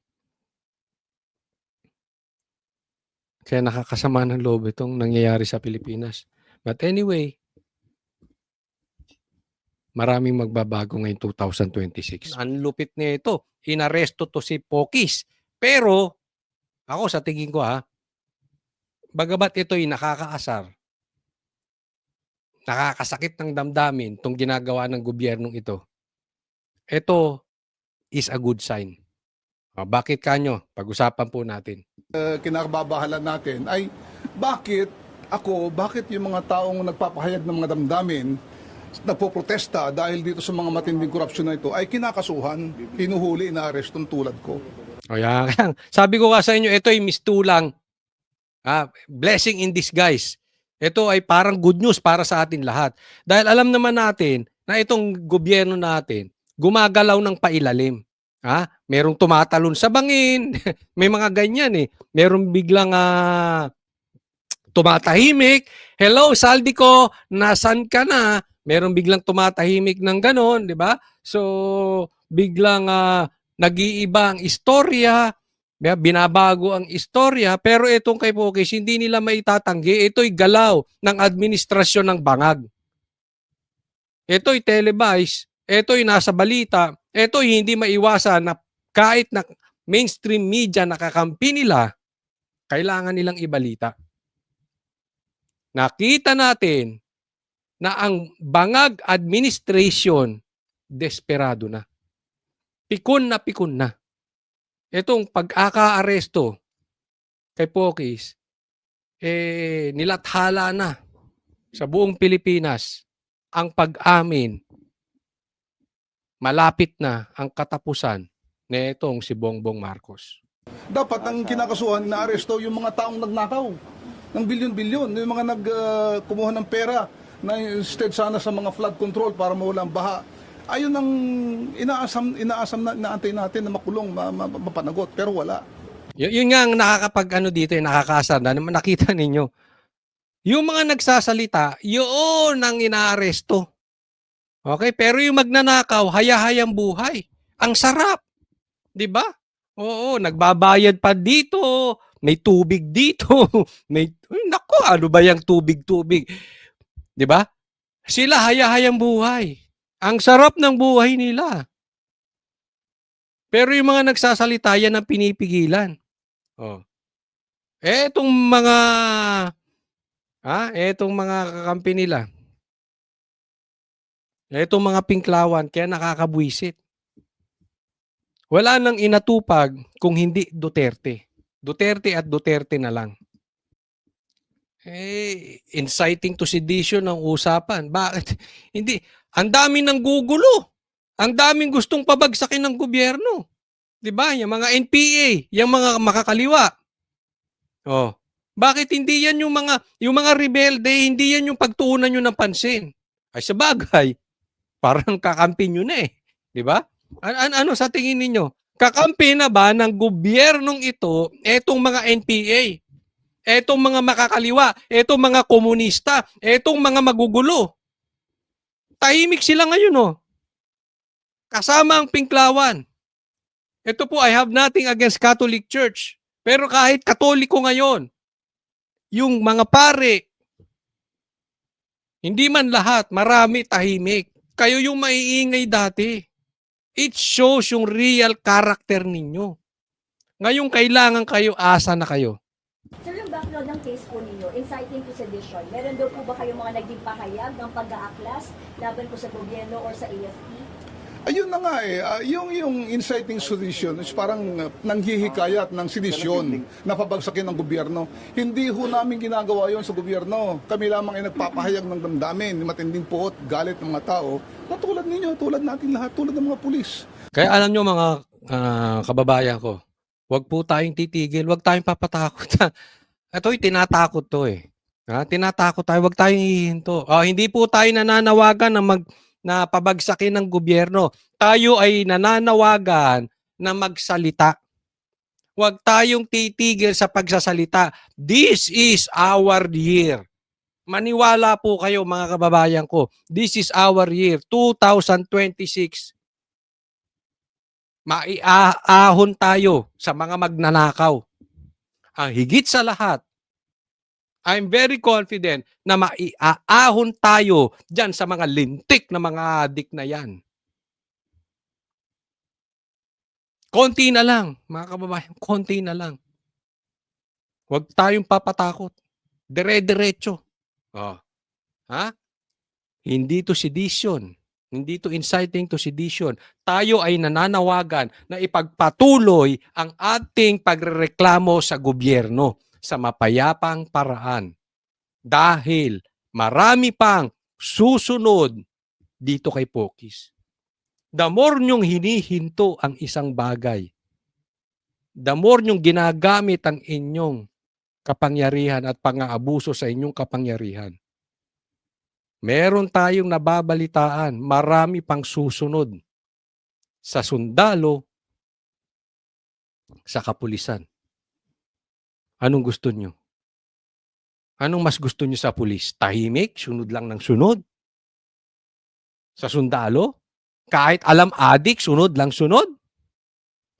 Kaya nakakasama ng loob itong nangyayari sa Pilipinas. But anyway, maraming magbabago ngayong 2026. Ang lupit na ito. Inaresto to si Pokis. Pero, ako sa tingin ko bagamat ito'y nakakaasar, nakakasakit ng damdamin itong ginagawa ng gobyernong ito, ito is a good sign. Bakit kanyo? Pag-usapan po natin. Kinakababahalan natin ay bakit yung mga taong nagpapahayag ng mga damdamin, nagpoprotesta dahil dito sa mga matinding korupsyon na ito ay kinakasuhan, hinuhuli, inaarestong tulad ko. O yan. Sabi ko nga sa inyo, ito ay mistulang blessing in disguise. Ito ay parang good news para sa atin lahat. Dahil alam naman natin na itong gobyerno natin gumagalaw ng pailalim. Merong tumatalon sa bangin, may mga ganyan eh. Merong biglang tumatahimik. Hello, Saldi ko, nasan ka na? Merong biglang tumatahimik ng ganon, di ba? So, biglang nag-iiba ang istorya, binabago ang istorya, pero itong kay Pokis, hindi nila maitatanggi. Ito'y galaw ng administrasyon ng bangag. Ito'y televise, ito'y nasa balita, ito'y hindi maiwasan na kahit na mainstream media nakakampi nila, kailangan nilang ibalita. Nakita natin na ang bangag administration desperado na. Pikon na. Itong pag-aka-aresto kay Pokis, nilathala na sa buong Pilipinas ang pag-amin. Malapit na ang katapusan na itong si Bongbong Marcos. Dapat ang kinakasuhan na aresto yung mga taong nagnakaw ng bilyon-bilyon, yung mga kumuha ng pera na instead sana sa mga flood control para mawala ang baha. Ayun ang inaasam na inaantay natin na makulong, mapanagot, pero wala. Yun nga ang nakakapag dito, nakakasar na nakita ninyo. Yung mga nagsasalita, yun ang inaaresto. Okay, pero yung magnanakaw, haya-hayang buhay. Ang sarap. 'Di ba? Oo, nagbabayad pa dito, may tubig dito, nako, ano ba yung tubig? 'Di ba? Sila haya-hayang buhay. Ang sarap ng buhay nila. Pero yung mga nagsasalita, yan ang pinipigilan. Etong mga kakampi nila. Etong mga pinklawan, kaya nakakabwisit. Wala nang inatupag kung hindi Duterte. Duterte at Duterte na lang. Inciting to sedition ang usapan. Bakit? Hindi. Ang dami ng gugulo. Ang daming gustong pabagsakin ng gobyerno. 'Di ba? Yung mga NPA, yung mga makakaliwa. Bakit hindi yan yung mga rebelde, hindi yan yung pagtuunan nyo ng pansin? Ay sa bagay, parang kakampi nyo na eh. 'Di ba? Ano sa tingin ninyo? Kakampi na ba ng gobyernong ito etong mga NPA? Etong mga makakaliwa, etong mga komunista, etong mga magugulo? Tahimik sila ngayon kasama ang pinklawan. Ito po, I have nothing against Catholic Church. Pero kahit Katoliko ngayon, yung mga pare, hindi man lahat, marami tahimik. Kayo yung maiingay dati. It shows yung real character ninyo. Ngayon kailangan kayo, asa na kayo. Sir, yung background ng case po ninyo, inciting to sedition, meron daw po ba kayong mga naging pahayag ng pag-aaklas laban po sa gobyerno or sa AFP? Ayun na nga yung inciting sedition is parang nanghihikayat ng sedisyon na pabagsakin ng gobyerno. Hindi ho namin ginagawa yon sa gobyerno. Kami lamang ay nagpapahayag ng damdamin, matinding puot, galit ng mga tao, na tulad ninyo, tulad natin lahat, tulad ng mga pulis. Kaya alam nyo mga kababayan ko, huwag po tayong titigil, huwag tayong papatakot. Ito'y tinatakot to eh. Tinatakot tayo, huwag tayong hihinto. Hindi po tayo nananawagan na pabagsakin ng gobyerno. Tayo ay nananawagan na magsalita. Huwag tayong titigil sa pagsasalita. This is our year. Maniwala po kayo mga kababayan ko. This is our year, 2026. Maiahon tayo sa mga magnanakaw. Ang higit sa lahat, I'm very confident na maiaahon tayo dyan sa mga lintik na mga adik na yan. Konti na lang, mga kababayan, konti na lang. Huwag tayong papatakot. Dire-diretso. Hindi to sedition. Hindi to inciting to sedition. Tayo ay nananawagan na ipagpatuloy ang ating pagrereklamo sa gobyerno sa mapayapang paraan. Dahil marami pang susunod dito kay Pokis. The more nyong hinihinto ang isang bagay, the more nyong ginagamit ang inyong kapangyarihan at pang-aabuso sa inyong kapangyarihan, meron tayong nababalitaan, marami pang susunod sa sundalo, sa kapulisan. Anong gusto nyo? Anong mas gusto nyo sa pulis? Tahimik? Sunod lang ng sunod? Sa sundalo? Kahit alam adik, sunod lang sunod?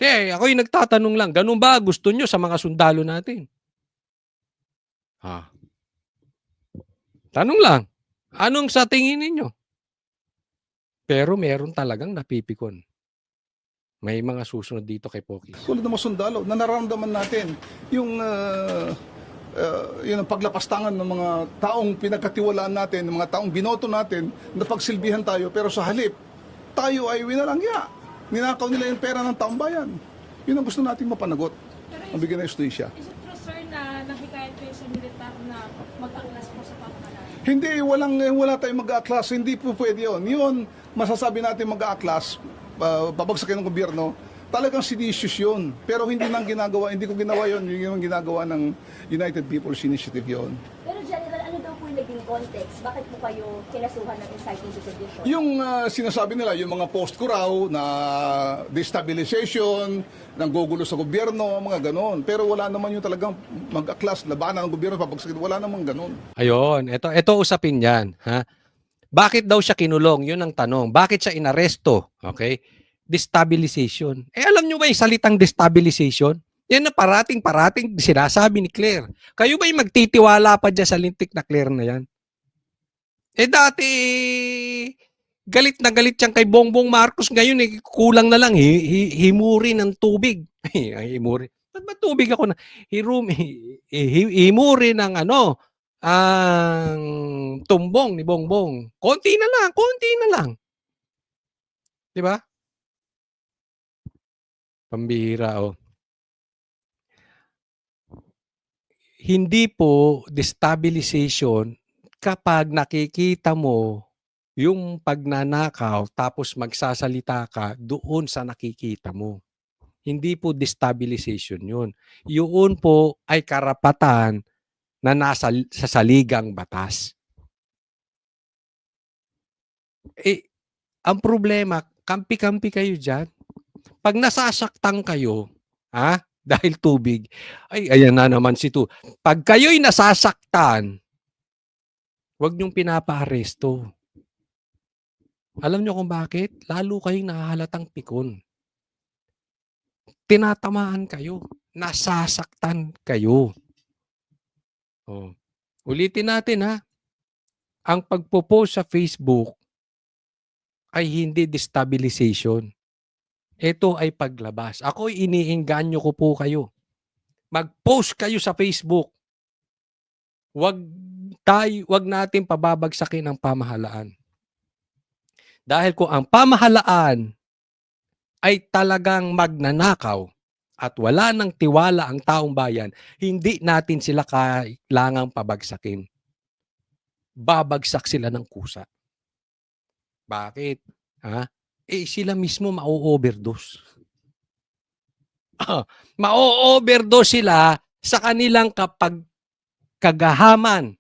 Ako'y nagtatanong lang, ganun ba gusto nyo sa mga sundalo natin? Tanong lang, anong sa tingin ninyo? Pero meron talagang napipikon. May mga susunod dito kay Poki. Tulad ng mga sundalo, na nararamdaman natin yung yun ang paglapastangan ng mga taong pinagkatiwalaan natin, ng mga taong binoto natin, na pagsilbihan tayo, pero sa halip, tayo ay winalangya. Ninakaw nila yung pera ng taong bayan. Yun ang gusto nating mapanagot. Ang bigyan ng justisya. Is it true, sir, na nakikayat kayo sa militar na mag-aklas po sa pamamalaan? Hindi, wala tayong mag-aaklas. Hindi po pwede yun. Yun, masasabi natin mag-aaklas, babagsakin ng gobyerno, talagang seditious yun. Pero hindi nang ginagawa, hindi ko ginawa yun. Yun yung ginagawa ng United People's Initiative yun. Pero General, ano daw po yung naging context? Bakit po kayo kinasuhan ng inciting to sedition? Yung sinasabi nila, yung mga post ko raw na destabilization, nanggugulo sa gobyerno, mga ganon. Pero wala naman yung talagang mag-aklas, labanan ng gobyerno, papagsakin. Wala naman ganon. Ayun, ito usapin yan. Ha? Bakit daw siya kinulong? Yun ang tanong. Bakit siya inaresto? Okay? Destabilization. Alam nyo ba yung salitang destabilization? Yan na parating sinasabi ni Claire. Kayo ba yung magtitiwala pa dyan sa lintik na Claire na yan? Dati, galit na galit siyang kay Bongbong Marcos. Ngayon, kulang na lang. Himuri ng tubig. Himuri. Ba't ba tubig ako na? Himuri ng ang tumbong ni Bongbong. Konti na lang. Di ba? Pambihira, Hindi po destabilization kapag nakikita mo yung pagnanakaw tapos magsasalita ka doon sa nakikita mo. Hindi po destabilization yun. Yun po ay karapatan na nasa sa saligang batas. Ang problema, kampi-kampi kayo dyan. Pag nasasaktan kayo, dahil tubig, ayan na naman si Tu. Pag kayo'y nasasaktan, huwag niyong pinapa-aresto. Alam niyo kung bakit? Lalo kayong nahahalatang pikon. Tinatamaan kayo. Nasasaktan kayo. Ulitin natin ang pagpo-post sa Facebook ay hindi destabilization. Ito ay paglabas. Ako'y iniengganyo ko po kayo. Mag-post kayo sa Facebook. Wag natin pababagsakin ang pamahalaan. Dahil kung ang pamahalaan ay talagang magnanakaw at wala ng tiwala ang taong bayan, hindi natin sila kailangang pabagsakin. Babagsak sila ng kusa. Bakit? Sila mismo mau-overdose. Mau-overdose sila sa kanilang kagahaman,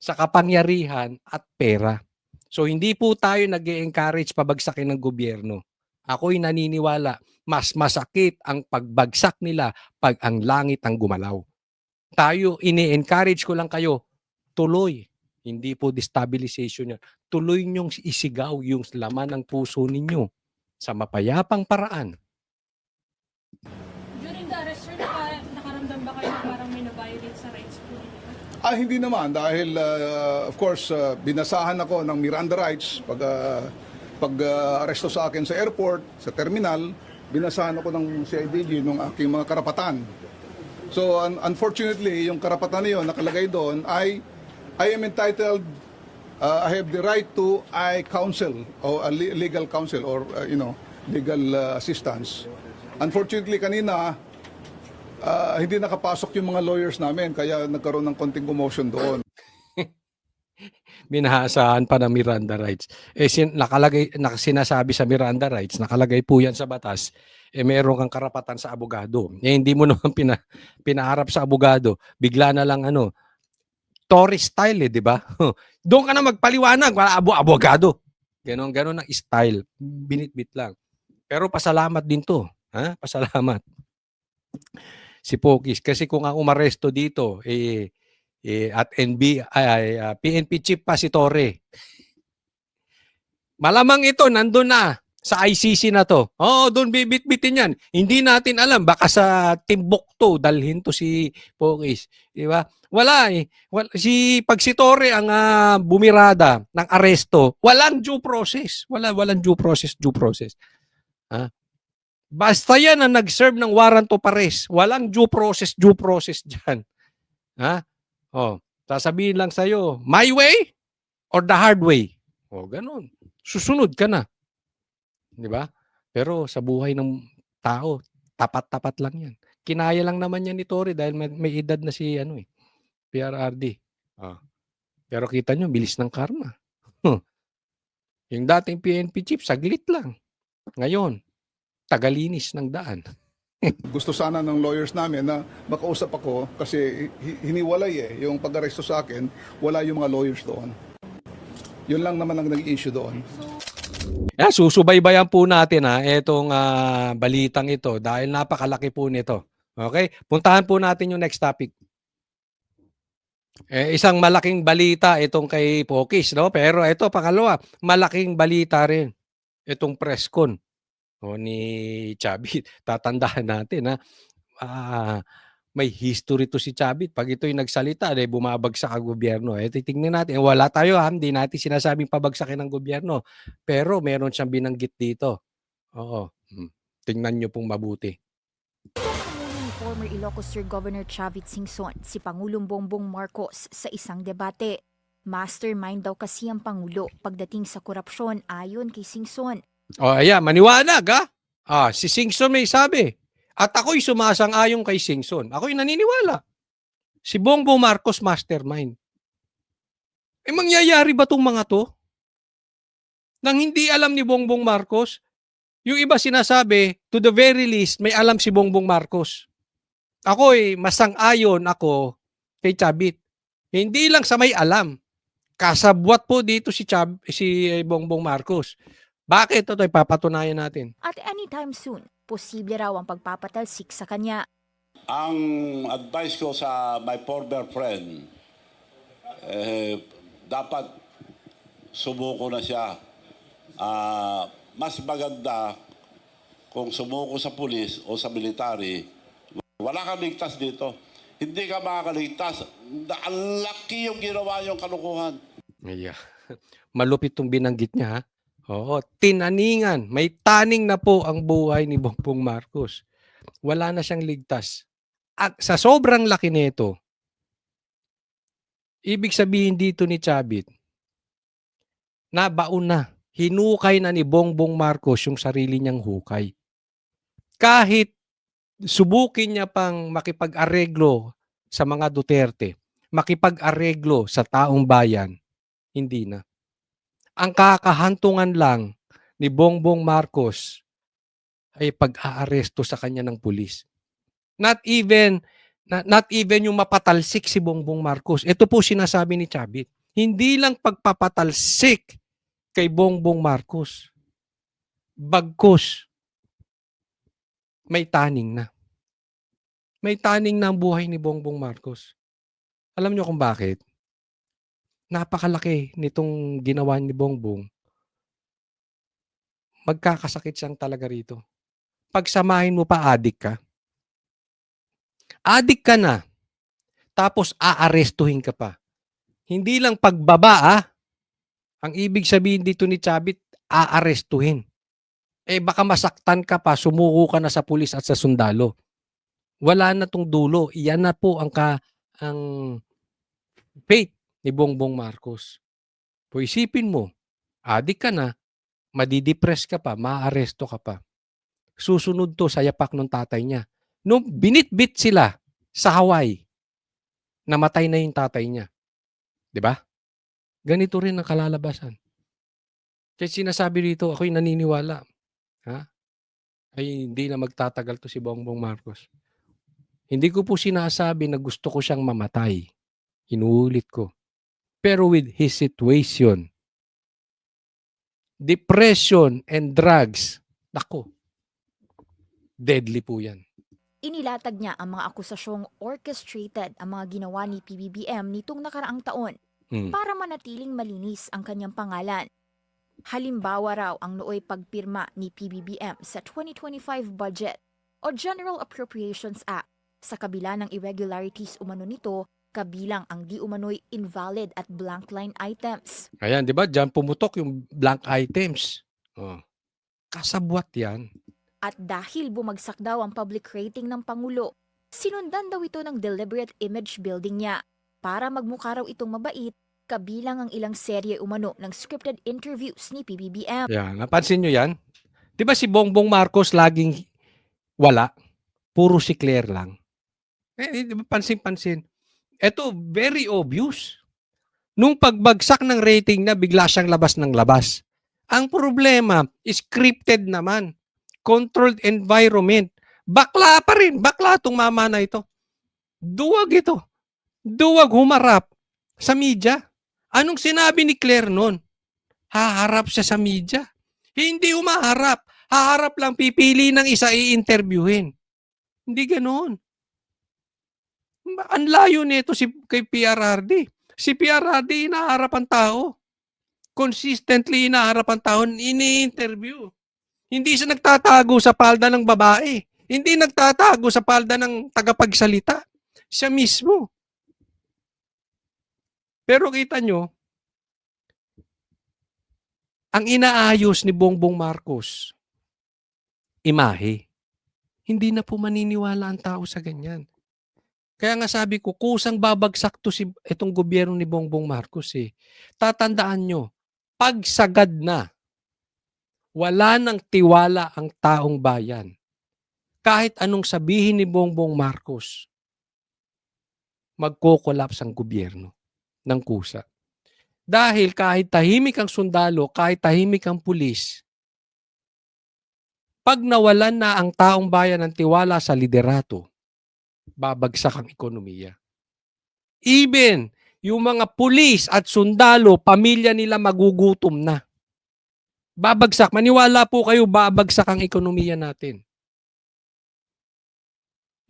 sa kapangyarihan at pera. So hindi po tayo nag-e-encourage pabagsakin ng gobyerno. Ako'y naniniwala, mas masakit ang pagbagsak nila pag ang langit ang gumalaw. Tayo, ini-encourage ko lang kayo, tuloy. Hindi po destabilization yan. Tuloy niyong isigaw yung laman ng puso ninyo sa mapayapang paraan. During the arrest, sir, nakaramdam ba kayo na parang may na-violate sa rights po? Hindi naman dahil of course binasahan ako ng Miranda rights pag aresto sa akin sa airport, sa terminal, binasahan ako ng CIDG ng aking mga karapatan. So unfortunately, yung karapatan na yun nakalagay doon ay I am entitled, I have the right to counsel or legal counsel or legal assistance. Unfortunately kanina hindi nakapasok yung mga lawyers namin kaya nagkaroon ng konting commotion doon. Binahasahan pa ng Miranda rights. Eh sinasabi sa Miranda rights, nakalagay po 'yan sa batas, eh meron kang karapatan sa abogado. Eh hindi mo naman pinaharap sa abogado, bigla na lang ano, Tory style, eh, 'di ba? Doon ka na magpaliwanag, wala abogado. Ganon ang style, binitbit lang. Pero pasalamat din 'to, ha? Pasalamat. Si Pokis kasi kung ang umaresto dito at PNP chief pa si Torre. Malamang ito nandun na sa ICC na to. Oo, doon bibit-bitin yan. Hindi natin alam, baka sa Timbuktu dalhin to si Pokis, di ba? Wala eh. Pag si Torre ang bumirada ng aresto, walang due process. Walang due process. Ha? Basta yan ang nag-serve ng warrant of arrest. Walang due process dyan. Ha? Oh, sasabihin lang sa'yo, my way or the hard way? Oh, ganun. Susunod ka na. Di ba? Pero sa buhay ng tao, tapat-tapat lang yan. Kinaya lang naman yan ni Torre dahil may edad na si PRRD. Pero kita nyo, bilis ng karma. Yung dating PNP chief, saglit lang. Ngayon, tagalinis ng daan. Gusto sana ng lawyers namin na makausap ako kasi hiniwalay yung pag-aresto sa akin, wala yung mga lawyers doon. Yun lang naman ang nag-issue doon. Susubaybayan po natin itong balitang ito dahil napakalaki po nito. Okay? Puntahan po natin yung next topic. Isang malaking balita itong kay Pokis, no? Pero ito pangalawa, malaking balita rin itong press con ni Chavit. Tatandaan natin may history to si Chavit. Pag ito'y nagsalita, bumabagsak ang gobyerno. Titingnan natin. Wala tayo hindi natin sinasabing pabagsakin ng gobyerno. Pero meron siyang binanggit dito. Oo. Tingnan nyo pong mabuti. Former Ilocos Sur Governor Chavit Singson si Pangulong Bongbong Marcos sa isang debate. Mastermind daw kasi ang Pangulo pagdating sa korupsyon ayon kay Singson. Ayan, maniwanag si Singson may sabi. At ako'y sumasang-ayon kay Singson. Ako'y naniniwala. Si Bongbong Marcos mastermind. Mangyayari ba itong mga to? Nang hindi alam ni Bongbong Marcos, yung iba sinasabi, to the very least, may alam si Bongbong Marcos. Ako'y masang-ayon ako kay Chavit. Hindi lang sa may alam. Kasabwat po dito si Bongbong Marcos. Bakit? Ito ipapatunayan natin. At anytime soon, posible raw ang pagpapatalsik sa kanya. Ang advice ko sa my former friend, dapat sumuko na siya. Mas maganda kung sumuko sa pulis o sa military. Wala kang ligtas dito. Hindi ka makakaligtas. Ang laki yung ginawa yung kalukuhan. Yeah. Malupit itong binanggit niya. Oo, tinaningan. May taning na po ang buhay ni Bongbong Marcos. Wala na siyang ligtas. At sa sobrang laki nito, ibig sabihin dito ni Chavit, nabaon na. Hinukay na ni Bongbong Marcos yung sarili niyang hukay. Kahit subukin niya pang makipag-areglo sa mga Duterte, makipag-areglo sa taong bayan, hindi na. Ang kakahantungan lang ni Bongbong Marcos ay pag-aaresto sa kanya ng pulis. Not even yung mapatalsik si Bongbong Marcos. Ito po sinasabi ni Chavit. Hindi lang pagpapatalsik kay Bongbong Marcos. Bagkus, may taning na. May taning na ang buhay ni Bongbong Marcos. Alam niyo kung bakit? Napakalaki nitong ginawa ni Bongbong. Magkakasakit siyang talaga rito. Pagsamahin mo pa, adik ka. Adik ka na. Tapos aarestuhin ka pa. Hindi lang pagbaba Ang ibig sabihin dito ni Chavit, aarestuhin. Baka masaktan ka pa, sumuko ka na sa pulis at sa sundalo. Wala na tong dulo. Iyan na po ang fate ni Bongbong Marcos. Isipin mo, adik ka na, madidepress ka pa, maaaresto ka pa. Susunod to sa yapak ng tatay niya. Nung binitbit sila sa Hawaii, namatay na yung tatay niya. 'Di ba? ganito rin ang kalalabasan. Kaya sinasabi rito, ako'y naniniwala, ha? Ay hindi na magtatagal 'to si Bongbong Marcos. Hindi ko po sinasabi na gusto ko siyang mamatay. Inuulit ko. Pero with his situation, depression and drugs, naku, deadly po yan. Inilatag niya ang mga akusasyong orchestrated ang mga ginawa ni PBBM nitong nakaraang taon para manatiling malinis ang kanyang pangalan. Halimbawa raw ang nooy pagpirma ni PBBM sa 2025 budget o General Appropriations Act sa kabila ng irregularities umano nito kabilang ang di umano'y invalid at blank line items. Ayan, di ba? Diyan pumutok yung blank items. Oh. Kasabwat yan. At dahil bumagsak daw ang public rating ng Pangulo, sinundan daw ito ng deliberate image building niya para magmukha raw itong mabait kabilang ang ilang serye umano ng scripted interviews ni PBBM. Yan, napansin nyo yan? Di ba si Bongbong Marcos laging wala? Puro si Claire lang. Di ba pansin-pansin? Ito, very obvious. Nung pagbagsak ng rating na, bigla siyang labas ng labas. Ang problema, scripted naman. Controlled environment. Bakla pa rin. Bakla itong mama na ito. Duwag ito. Duwag humarap sa media. Anong sinabi ni Claire noon? Haharap siya sa media. Hindi humaharap. Haharap lang, pipili ng isa i-interviewin. Hindi ganoon. Ang layo nito kay PRRD. Si PRRD inaharap ang tao. Consistently inaharap ang tao, ini-interview. Hindi siya nagtatago sa palda ng babae. Hindi nagtatago sa palda ng tagapagsalita. Siya mismo. Pero kita nyo, ang inaayos ni Bongbong Marcos, imahe. Hindi na po maniniwala ang tao sa ganyan. Kaya nga sabi ko, kusang babagsak to itong gobyerno ni Bongbong Marcos eh. Tatandaan nyo, pagsagad na, wala nang tiwala ang taong bayan. Kahit anong sabihin ni Bongbong Marcos, magko-collapse ang gobyerno ng kusa. Dahil kahit tahimik ang sundalo, kahit tahimik ang pulis, pag nawalan na ang taong bayan ng tiwala sa liderato, babagsak ang ekonomiya. Even yung mga pulis at sundalo, pamilya nila magugutom na. Babagsak. Maniwala po kayo, babagsak ang ekonomiya natin.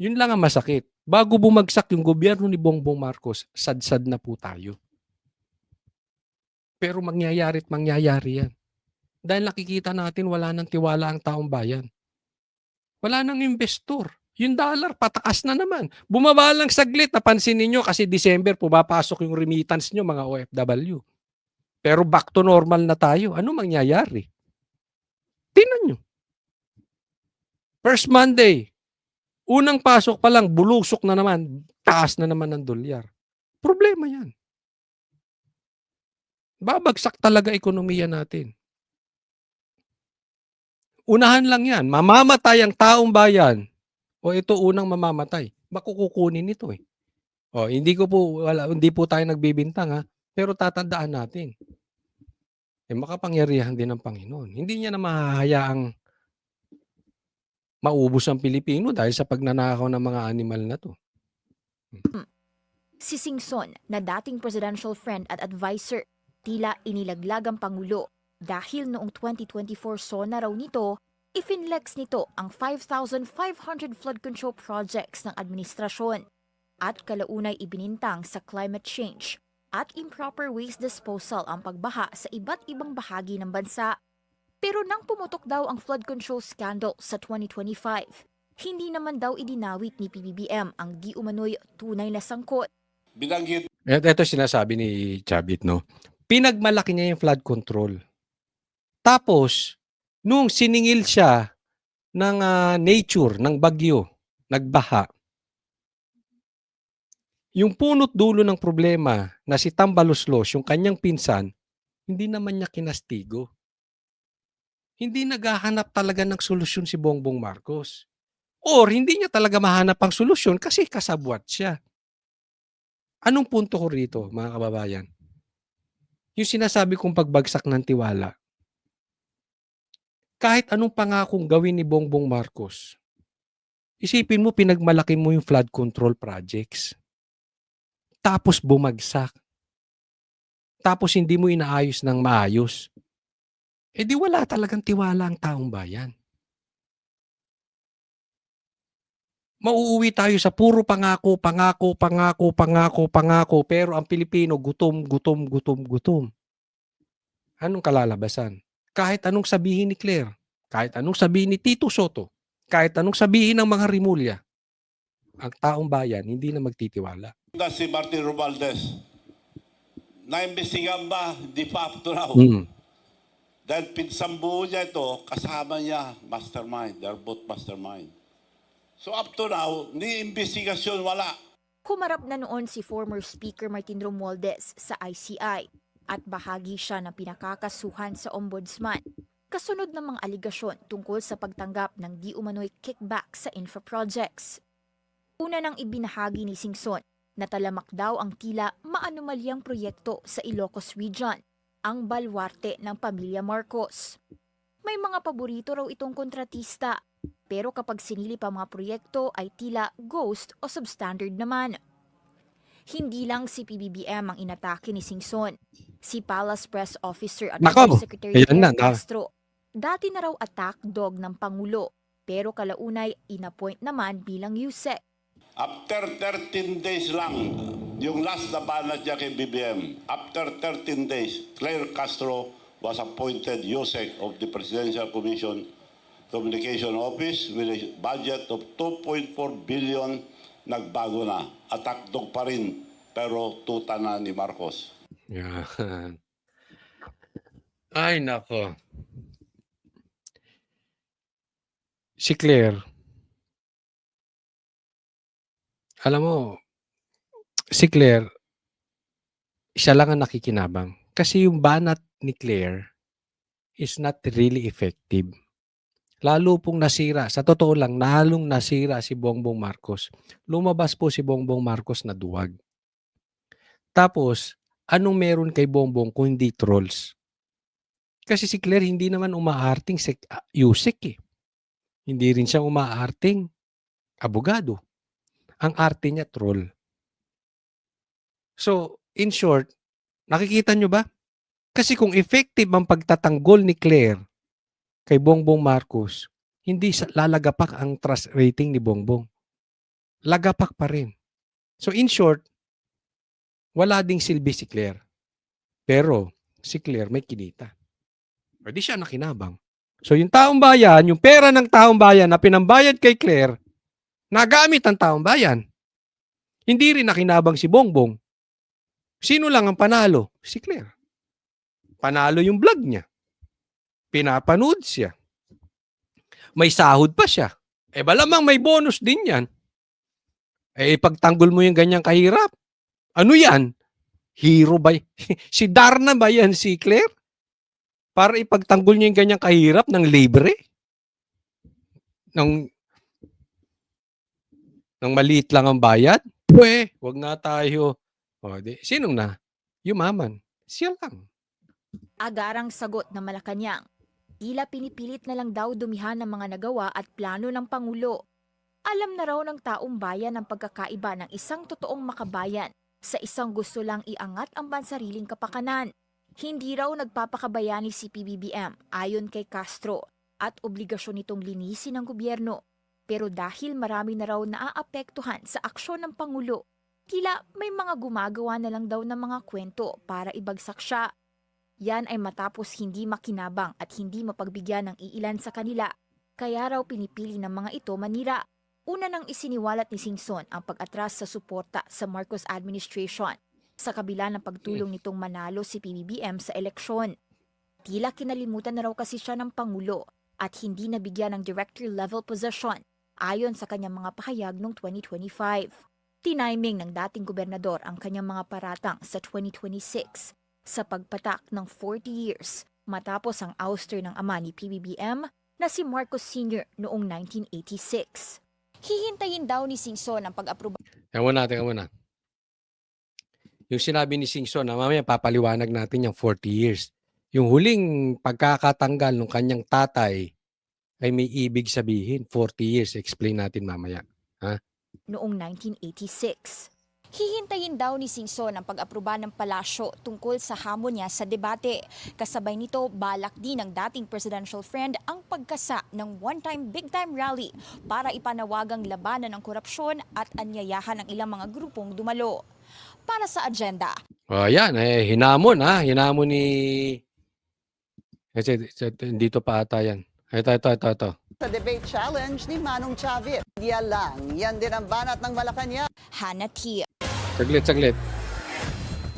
Yun lang ang masakit. Bago bumagsak yung gobyerno ni Bongbong Marcos, sad-sad na po tayo. Pero mangyayari at mangyayari yan. Dahil nakikita natin wala nang tiwala ang taong bayan. Wala nang investor. Yung dollar, pataas na naman. Bumaba lang saglit, napansin ninyo kasi December, pumapasok yung remittance nyo mga OFW. Pero back to normal na tayo. Ano mangyayari? Tingnan nyo. First Monday, unang pasok pa lang, bulusok na naman, taas na naman ng dolyar. Problema yan. Babagsak talaga ekonomiya natin. Unahan lang yan. Mamamatay ang taong bayan. O ito unang mamamatay. Makukukunin ito eh. O hindi po tayo nagbibintang ha. Pero tatandaan natin. Makapangyarihan din ng Panginoon. Hindi niya na mahahayaang maubos ang Pilipino dahil sa pagnanakaw ng mga animal na to. Si Singson, na dating presidential friend at advisor, tila inilaglag ang Pangulo dahil noong 2024 SONA raw nito, ifinlex nito ang 5,500 flood control projects ng administrasyon at kalaunay ibinintang sa climate change at improper waste disposal ang pagbaha sa iba't ibang bahagi ng bansa. Pero nang pumutok daw ang flood control scandal sa 2025, hindi naman daw idinawit ni PBBM ang di umano'y tunay na sangkot. Binanggit. Ito sinasabi ni Chavit, no? Pinagmalaki niya yung flood control. Tapos, nung siningil siya ng nature, ng bagyo, nagbaha, yung punot dulo ng problema na si Tambaloslos, yung kanyang pinsan, hindi naman niya kinastigo. Hindi naghahanap talaga ng solusyon si Bongbong Marcos. Or hindi niya talaga mahanap ang solusyon kasi kasabwat siya. Anong punto ko rito, mga kababayan? Yung sinasabi kong pagbagsak ng tiwala, kahit anong pangakong gawin ni Bongbong Marcos, isipin mo pinagmalaki mo yung flood control projects. Tapos bumagsak. Tapos hindi mo inaayos ng maayos. Eh di wala talagang tiwala ang taong bayan. Mauuwi tayo sa puro pangako, pangako, pangako, pangako, pangako, pero ang Pilipino gutom, gutom, gutom, gutom. Anong kalalabasan? Kahit anong sabihin ni Claire, kahit anong sabihin ni Tito Soto, kahit anong sabihin ng mga Rimulya, ang taong bayan hindi na magtitiwala. Si Martin Romualdez, naimbestigahan ba? Di pa up to now. Dahil pinsambuho niya ito, kasama niya, mastermind. They're both mastermind. So up to now, ni investigasyon wala. Humarap na noon si former Speaker Martin Romualdez sa ICI at bahagi siya ng pinakakasuhan sa Ombudsman. Kasunod ng mga aligasyon tungkol sa pagtanggap ng di umano'y kickback sa infra projects. Una nang ibinahagi ni Singson na talamak daw ang tila maanumalyang proyekto sa Ilocos Region, ang balwarte ng pamilya Marcos. May mga paborito raw itong kontratista, pero kapag sinilip ang mga proyekto ay tila ghost o substandard naman. Hindi lang si PBBM ang inatake ni Singson. Si Palace Press Officer at Secretary Eric Castro, dati na raw attack dog ng Pangulo, pero kalaunay inappoint naman bilang USEC. After 13 days lang, yung last na banat niya kay BBM, after 13 days, Claire Castro was appointed USEC of the Presidential Commission Communication Office with a budget of 2.4 billion. Nagbago na. Attack dog pa rin, pero tuta na ni Marcos. Yan. Ay, nako. Si Claire, alam mo, si Claire, siya lang ang nakikinabang. Kasi yung banat ni Claire is not really effective. Lalo pong nasira, sa totoo lang, lalong nasira si Bongbong Marcos. Lumabas po si Bongbong Marcos na duwag. Tapos, anong meron kay Bongbong kung hindi trolls? Kasi si Claire hindi naman umaarting USEC eh. Hindi rin siya umaarting abogado. Ang arte niya troll. So, in short, nakikita nyo ba? Kasi kung effective ang pagtatanggol ni Claire kay Bongbong Marcos, hindi lalagapak ang trust rating ni Bongbong. Lagapak pa rin. So in short, wala ding silbi si Claire. Pero si Claire may kinita. Pwede siya nakinabang. So yung taong bayan, yung pera ng taong bayan na pinambayad kay Claire, nagamit ang taong bayan. Hindi rin nakinabang si Bongbong. Sino lang ang panalo? Si Claire. Panalo yung vlog niya. Pinapanood siya. May sahod pa siya. Eh malamang may bonus din yan. Eh pagtanggol mo yung ganyang kahirap. Ano yan? Hero ba? Si Darna ba yan si Claire? Para ipagtanggol niya yung ganyang kahirap ng libre? Ng maliit lang ang bayad? Wag nga tayo. O, sinong na? Yumaman. Siya lang. Agarang sagot ng Malacanang. Tila pinipilit na lang daw dumihan ng mga nagawa at plano ng Pangulo. Alam na raw ng taong bayan ang pagkakaiba ng isang totoong makabayan sa isang gusto lang iangat ang bansariling kapakanan. Hindi raw nagpapakabayani si PBBM ayon kay Castro at obligasyon nitong linisin ng gobyerno. Pero dahil marami na raw naaapektuhan sa aksyon ng Pangulo, tila may mga gumagawa na lang daw ng mga kwento para ibagsak siya. Yan ay matapos hindi makinabang at hindi mapagbigyan ng iilan sa kanila, kaya raw pinipili ng mga ito manira. Una nang isiniwalat ni Singson ang pag-atras sa suporta sa Marcos administration, sa kabila ng pagtulong nitong manalo si PBBM sa eleksyon. Tila kinalimutan na raw kasi siya ng Pangulo at hindi nabigyan ng director-level position ayon sa kanyang mga pahayag noong 2025. Tiniming ng dating gobernador ang kanyang mga paratang sa 2026 sa pagpatak ng 40 years matapos ang ouster ng ama ni PBBM na si Marcos Sr. noong Yung sinabi ni Singson na mamaya papaliwanag natin yung 40 years. Yung huling pagkakatanggal ng kanyang tatay ay may ibig sabihin. 40 years. Explain natin mamaya. Ha? Noong 1986. Hihintayin daw ni Singson ang pag-aproba ng palasyo tungkol sa hamon niya sa debate. Kasabay nito, balak din ng dating presidential friend ang pagkasa ng one-time big-time rally para ipanawagang labanan ng korupsyon at anyayahan ng ilang mga grupong dumalo. Para sa agenda. Yan. Hinamon ha. Hinamon ni... Kasi dito pa ata yan. Ito. Sa debate challenge ni Manong Chavit. Media lang, yan din ang banat ng Malacanang. Hanati. Saglit.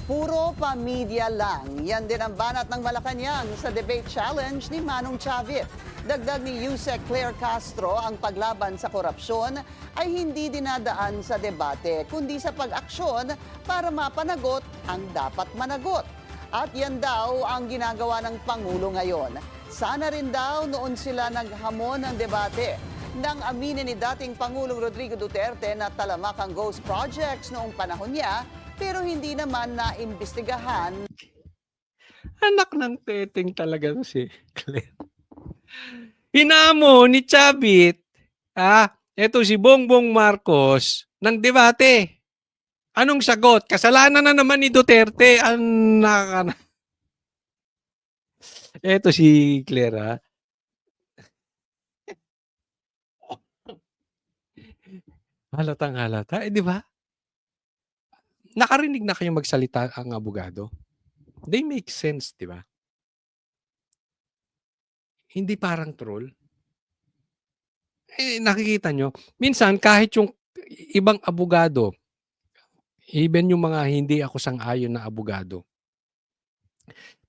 Puro pa media lang, yan din ang banat ng Malacanang sa debate challenge ni Manong Chavit. Dagdag ni Yusek Claire Castro, ang paglaban sa korupsyon ay hindi dinadaan sa debate, kundi sa pag-aksyon para mapanagot ang dapat managot. At yan daw ang ginagawa ng Pangulo ngayon. Sana rin daw noon sila naghamon ng debate. Nang aminin ni dating Pangulong Rodrigo Duterte na talamak ang ghost projects noong panahon niya, pero hindi naman naimbestigahan. Anak ng teteng talaga si Claire. Hinamon ni Chavit, eto si Bongbong Marcos ng debate. Anong sagot? Kasalanan na naman ni Duterte. Eto si Claire, Halatang halata. Di ba? Nakarinig na kayong magsalita ang abogado? They make sense, di ba? Hindi parang troll. Nakikita nyo, minsan kahit yung ibang abogado, even yung mga hindi ako sang-ayon na abogado,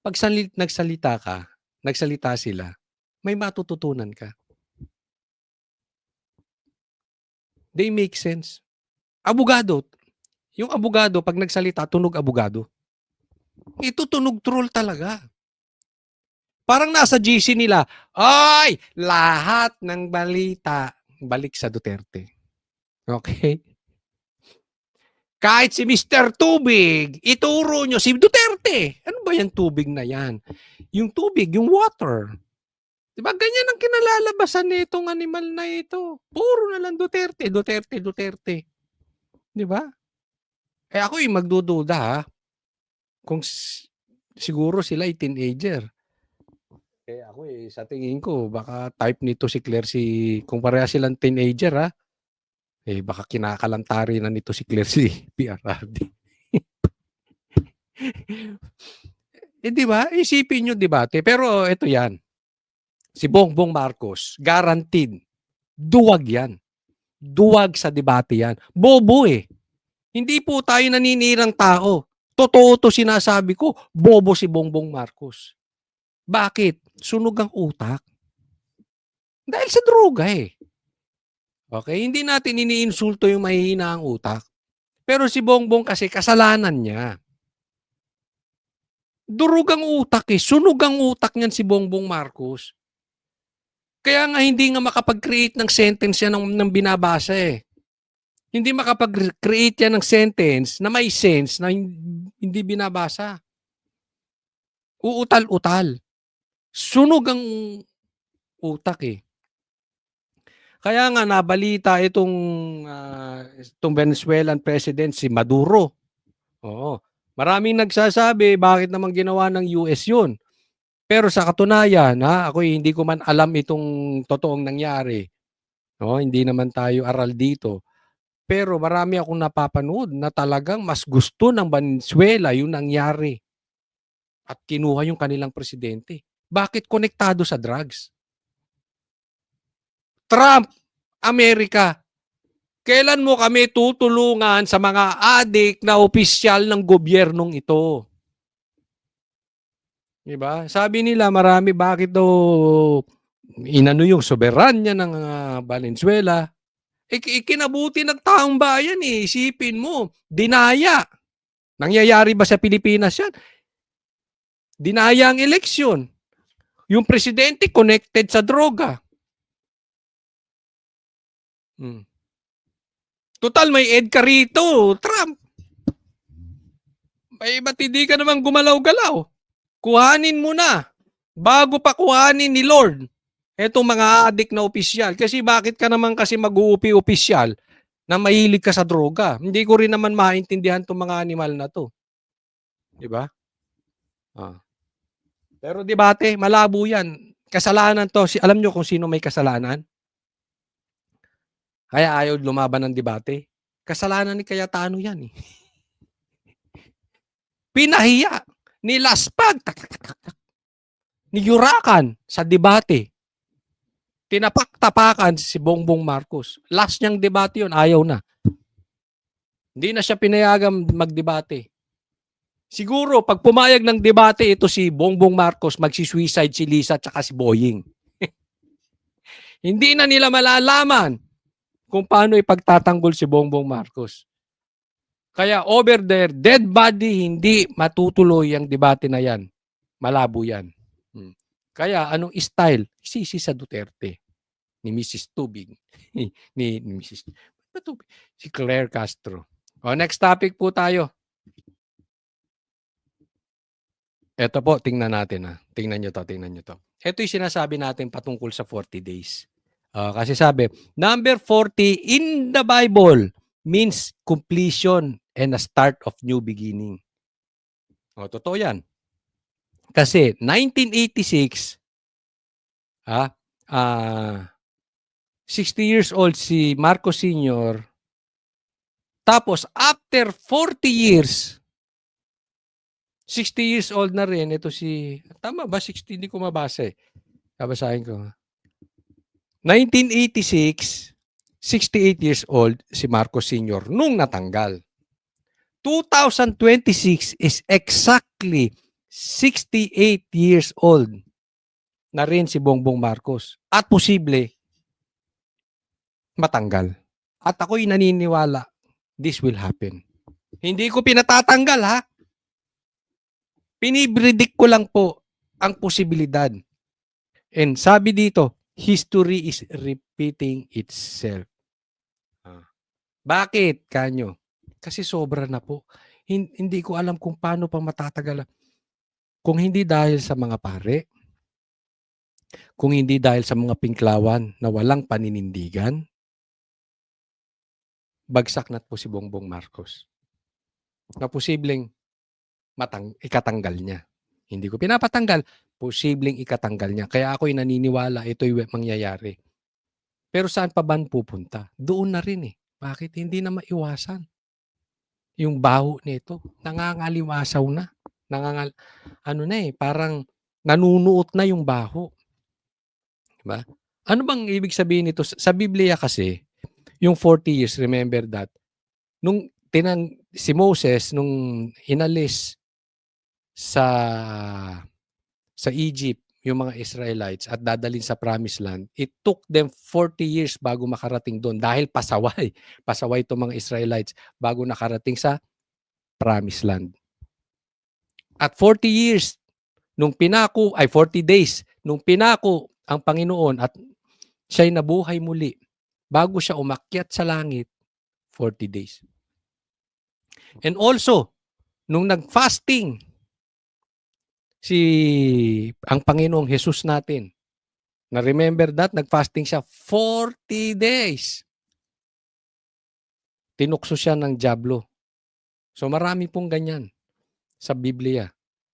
pag nagsalita sila, may matututunan ka. They make sense. Abogado. Yung abogado, pag nagsalita, tunog abogado. Ito tunog troll talaga. Parang nasa GC nila, ay, lahat ng balita balik sa Duterte. Okay? Kahit si Mr. Tubig, ituro nyo si Duterte. Ano ba yung tubig na yan? Yung tubig, yung water. Diba ganyan ang kinalalabasan nitong animal na ito. Puro na lang Duterte. Diba? Ako magdududa kung siguro sila ay teenager. Ako sa tingin ko, baka type nito si Claire kung pareha silang teenager baka kinakalantari na nito si Claire si PRRD. Diba? Isipin nyo debate. Pero ito yan. Si Bongbong Marcos, guaranteed, duwag yan. Duwag sa debate yan. Bobo Hindi po tayo naninirang tao. Totoo to sinasabi ko, bobo si Bongbong Marcos. Bakit? Sunog ang utak. Dahil sa droga Okay? Hindi natin iniinsulto yung mahihina ang utak. Pero si Bongbong kasi kasalanan niya. Durog ang utak Sunog ang utak niyan si Bongbong Marcos. Kaya nga hindi nga makapag-create ng sentence yan ng binabasa Hindi makapag-create yan ng sentence na may sense na hindi binabasa. Uutal-utal. Sunog ang utak Kaya nga nabalita itong Venezuelan president si Maduro. Oo. Maraming nagsasabi bakit naman ginawa ng US yun. Pero sa katunayan, ako hindi ko man alam itong totoong nangyari. Hindi naman tayo aral dito. Pero marami akong napapanood na talagang mas gusto ng Venezuela yung nangyari. At kinuha yung kanilang presidente. Bakit konektado sa drugs? Trump, Amerika, kailan mo kami tutulungan sa mga adik na opisyal ng gobyernong ito? Diba? Sabi nila marami bakit daw inano yung soberanya ng Valenzuela. Ikinabuti ng taong bayan Isipin mo, dinaya. Nangyayari ba sa Pilipinas yan? Dinaya ang eleksyon. Yung presidente connected sa droga. Total may EDCA rito, Trump. ba't hindi ka naman gumalaw-galaw? Kuhanin mo na. Bago pa kuhanin ni Lord. Etong mga adik na opisyal. Kasi bakit ka naman kasi mag-uupi opisyal na mahilig ka sa droga? Hindi ko rin naman maintindihan itong mga animal na to. Di ba? Pero debate, malabo yan. Kasalanan to. Alam nyo kung sino may kasalanan? Kaya ayaw lumaban ng debate. Kasalanan ni Cayetano yan. Pinahiya. Nilaspag. Niyurakan sa debate. Tinapak-tapakan si Bongbong Marcos. Last niyang debate yun, ayaw na. Hindi na siya pinayagang magdebate. Siguro, pag pumayag ng debate ito si Bongbong Marcos, magsisuicide si Lisa at si Boying. Hindi na nila malalaman kung paano ipagtatanggol si Bongbong Marcos. Kaya over there, dead body, hindi matutuloy ang debate na yan. Malabo yan. Kaya anong style? Sisi sa Duterte. Ni Mrs. Tubig. ni Mrs. Tubig. Si Claire Castro. O, next topic po tayo. Ito po, tingnan natin. Tingnan nyo to. Ito yung sinasabi natin patungkol sa 40 days. Kasi sabi, number 40 in the Bible means completion and a start of new beginning. O, totoo yan. Kasi 1986, 60 years old si Marcos Sr. Tapos after 40 years, 60 years old na rin ito si, tama ba 60? Hindi ko mabasa eh. Babasahin ko. 1986, 68 years old si Marcos Sr. nung natanggal. 2026 is exactly 68 years old na rin si Bongbong Marcos. At posible matanggal. At ako'y naniniwala this will happen. Hindi ko pinatatanggal ha. Pinipredict ko lang po ang posibilidad. And sabi dito, history is repeating itself. Bakit, kanyo? Kasi sobra na po. Hindi ko alam kung paano pa matatagal. Kung hindi dahil sa mga pare, kung hindi dahil sa mga pinklawan na walang paninindigan, bagsak na po si Bongbong Marcos. Na posibleng ikatanggal niya. Hindi ko pinapatanggal, posibleng ikatanggal niya. Kaya ako'y naniniwala ito'y mangyayari. Pero saan pa ba pupunta? Doon na rin eh. Bakit? Hindi na maiwasan. Yung baho nito, nangangaliwasaw na. Parang nanunuot na yung baho. Diba? Ano bang ibig sabihin nito? Sa Biblia kasi, yung 40 years, remember that, nung si Moses, nung inalis sa Egypt, yung mga Israelites at dadalhin sa Promised Land, it took them 40 years bago makarating doon dahil pasaway. Pasaway itong mga Israelites bago nakarating sa Promised Land. At 40 years, 40 days, nung pinako ang Panginoon at siya'y nabuhay muli, bago siya umakyat sa langit, 40 days. And also, nung nag-fasting, ang Panginoong Jesus natin, na remember that, nag-fasting siya 40 days. Tinukso siya ng dyablo. So marami pong ganyan sa Biblia.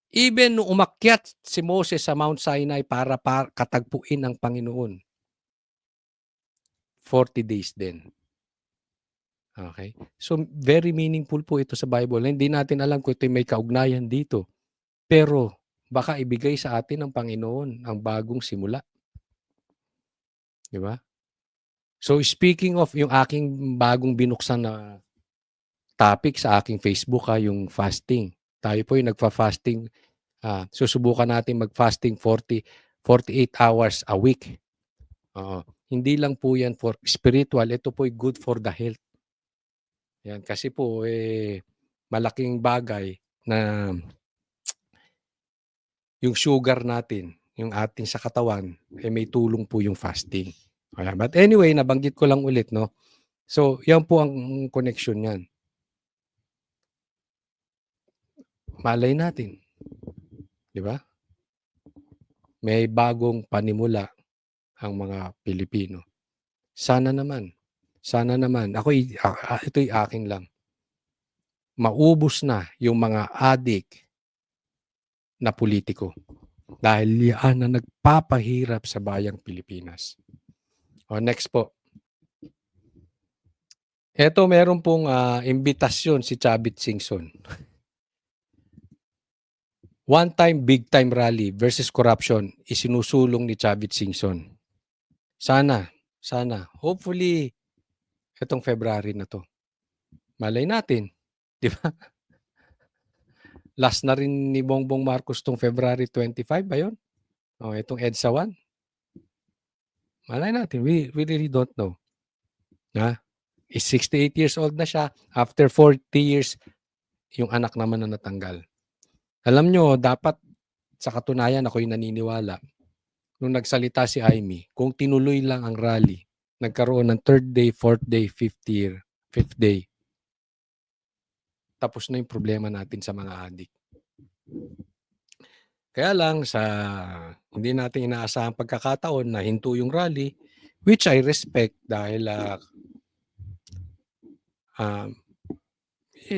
Even nung umakyat si Moses sa Mount Sinai para katagpuin ang Panginoon, 40 days din. Okay? So very meaningful po ito sa Bible. Hindi natin alam kung ito may kaugnayan dito. Pero baka ibigay sa atin ng Panginoon ang bagong simula. Di ba? So speaking of yung aking bagong binuksan na topic sa aking Facebook, yung fasting. Tayo po yung nagfa-fasting. Susubukan natin mag-fasting 48 hours a week. Hindi lang po yan for spiritual. Ito po ay good for the health. Yan, kasi po, malaking bagay na yung sugar natin, yung ating sa katawan, may tulong po yung fasting. But anyway, nabanggit ko lang ulit, no? So, yan po ang connection yan. malay natin, 'di ba? May bagong panimula ang mga Pilipino. Sana naman ito'y akin lang. Maubos na yung mga adik na politiko dahil yan ang nagpapahirap sa bayang Pilipinas. O next po. Eto meron pong imbitasyon si Chavit Singson. One time, big time rally versus corruption isinusulong ni Chavit Singson. Sana, hopefully, itong February na to. Malay natin, di ba? Last na rin ni Bongbong Marcos tong February 25 ba yun? O, itong EDSA 1. Malay natin, we really don't know. Is 68 years old na siya. After 40 years, yung anak naman na natanggal. Alam nyo, dapat sa katunayan ako'y naniniwala. Nung nagsalita si Amy, kung tinuloy lang ang rally, nagkaroon ng 3rd day, 4th day, 5th day, tapos na yung problema natin sa mga adik. Kaya lang, hindi natin inaasahang pagkakataon na hinto yung rally, which I respect dahil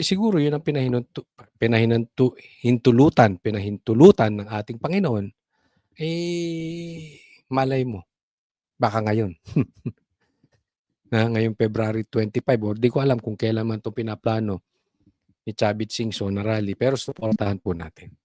siguro yun ang pinahintulutan ng ating Panginoon, malay mo, baka ngayon. Ngayong February 25, or di ko alam kung kailan man ito pinaplano ni Chavit Singson na rally, pero supportahan po natin.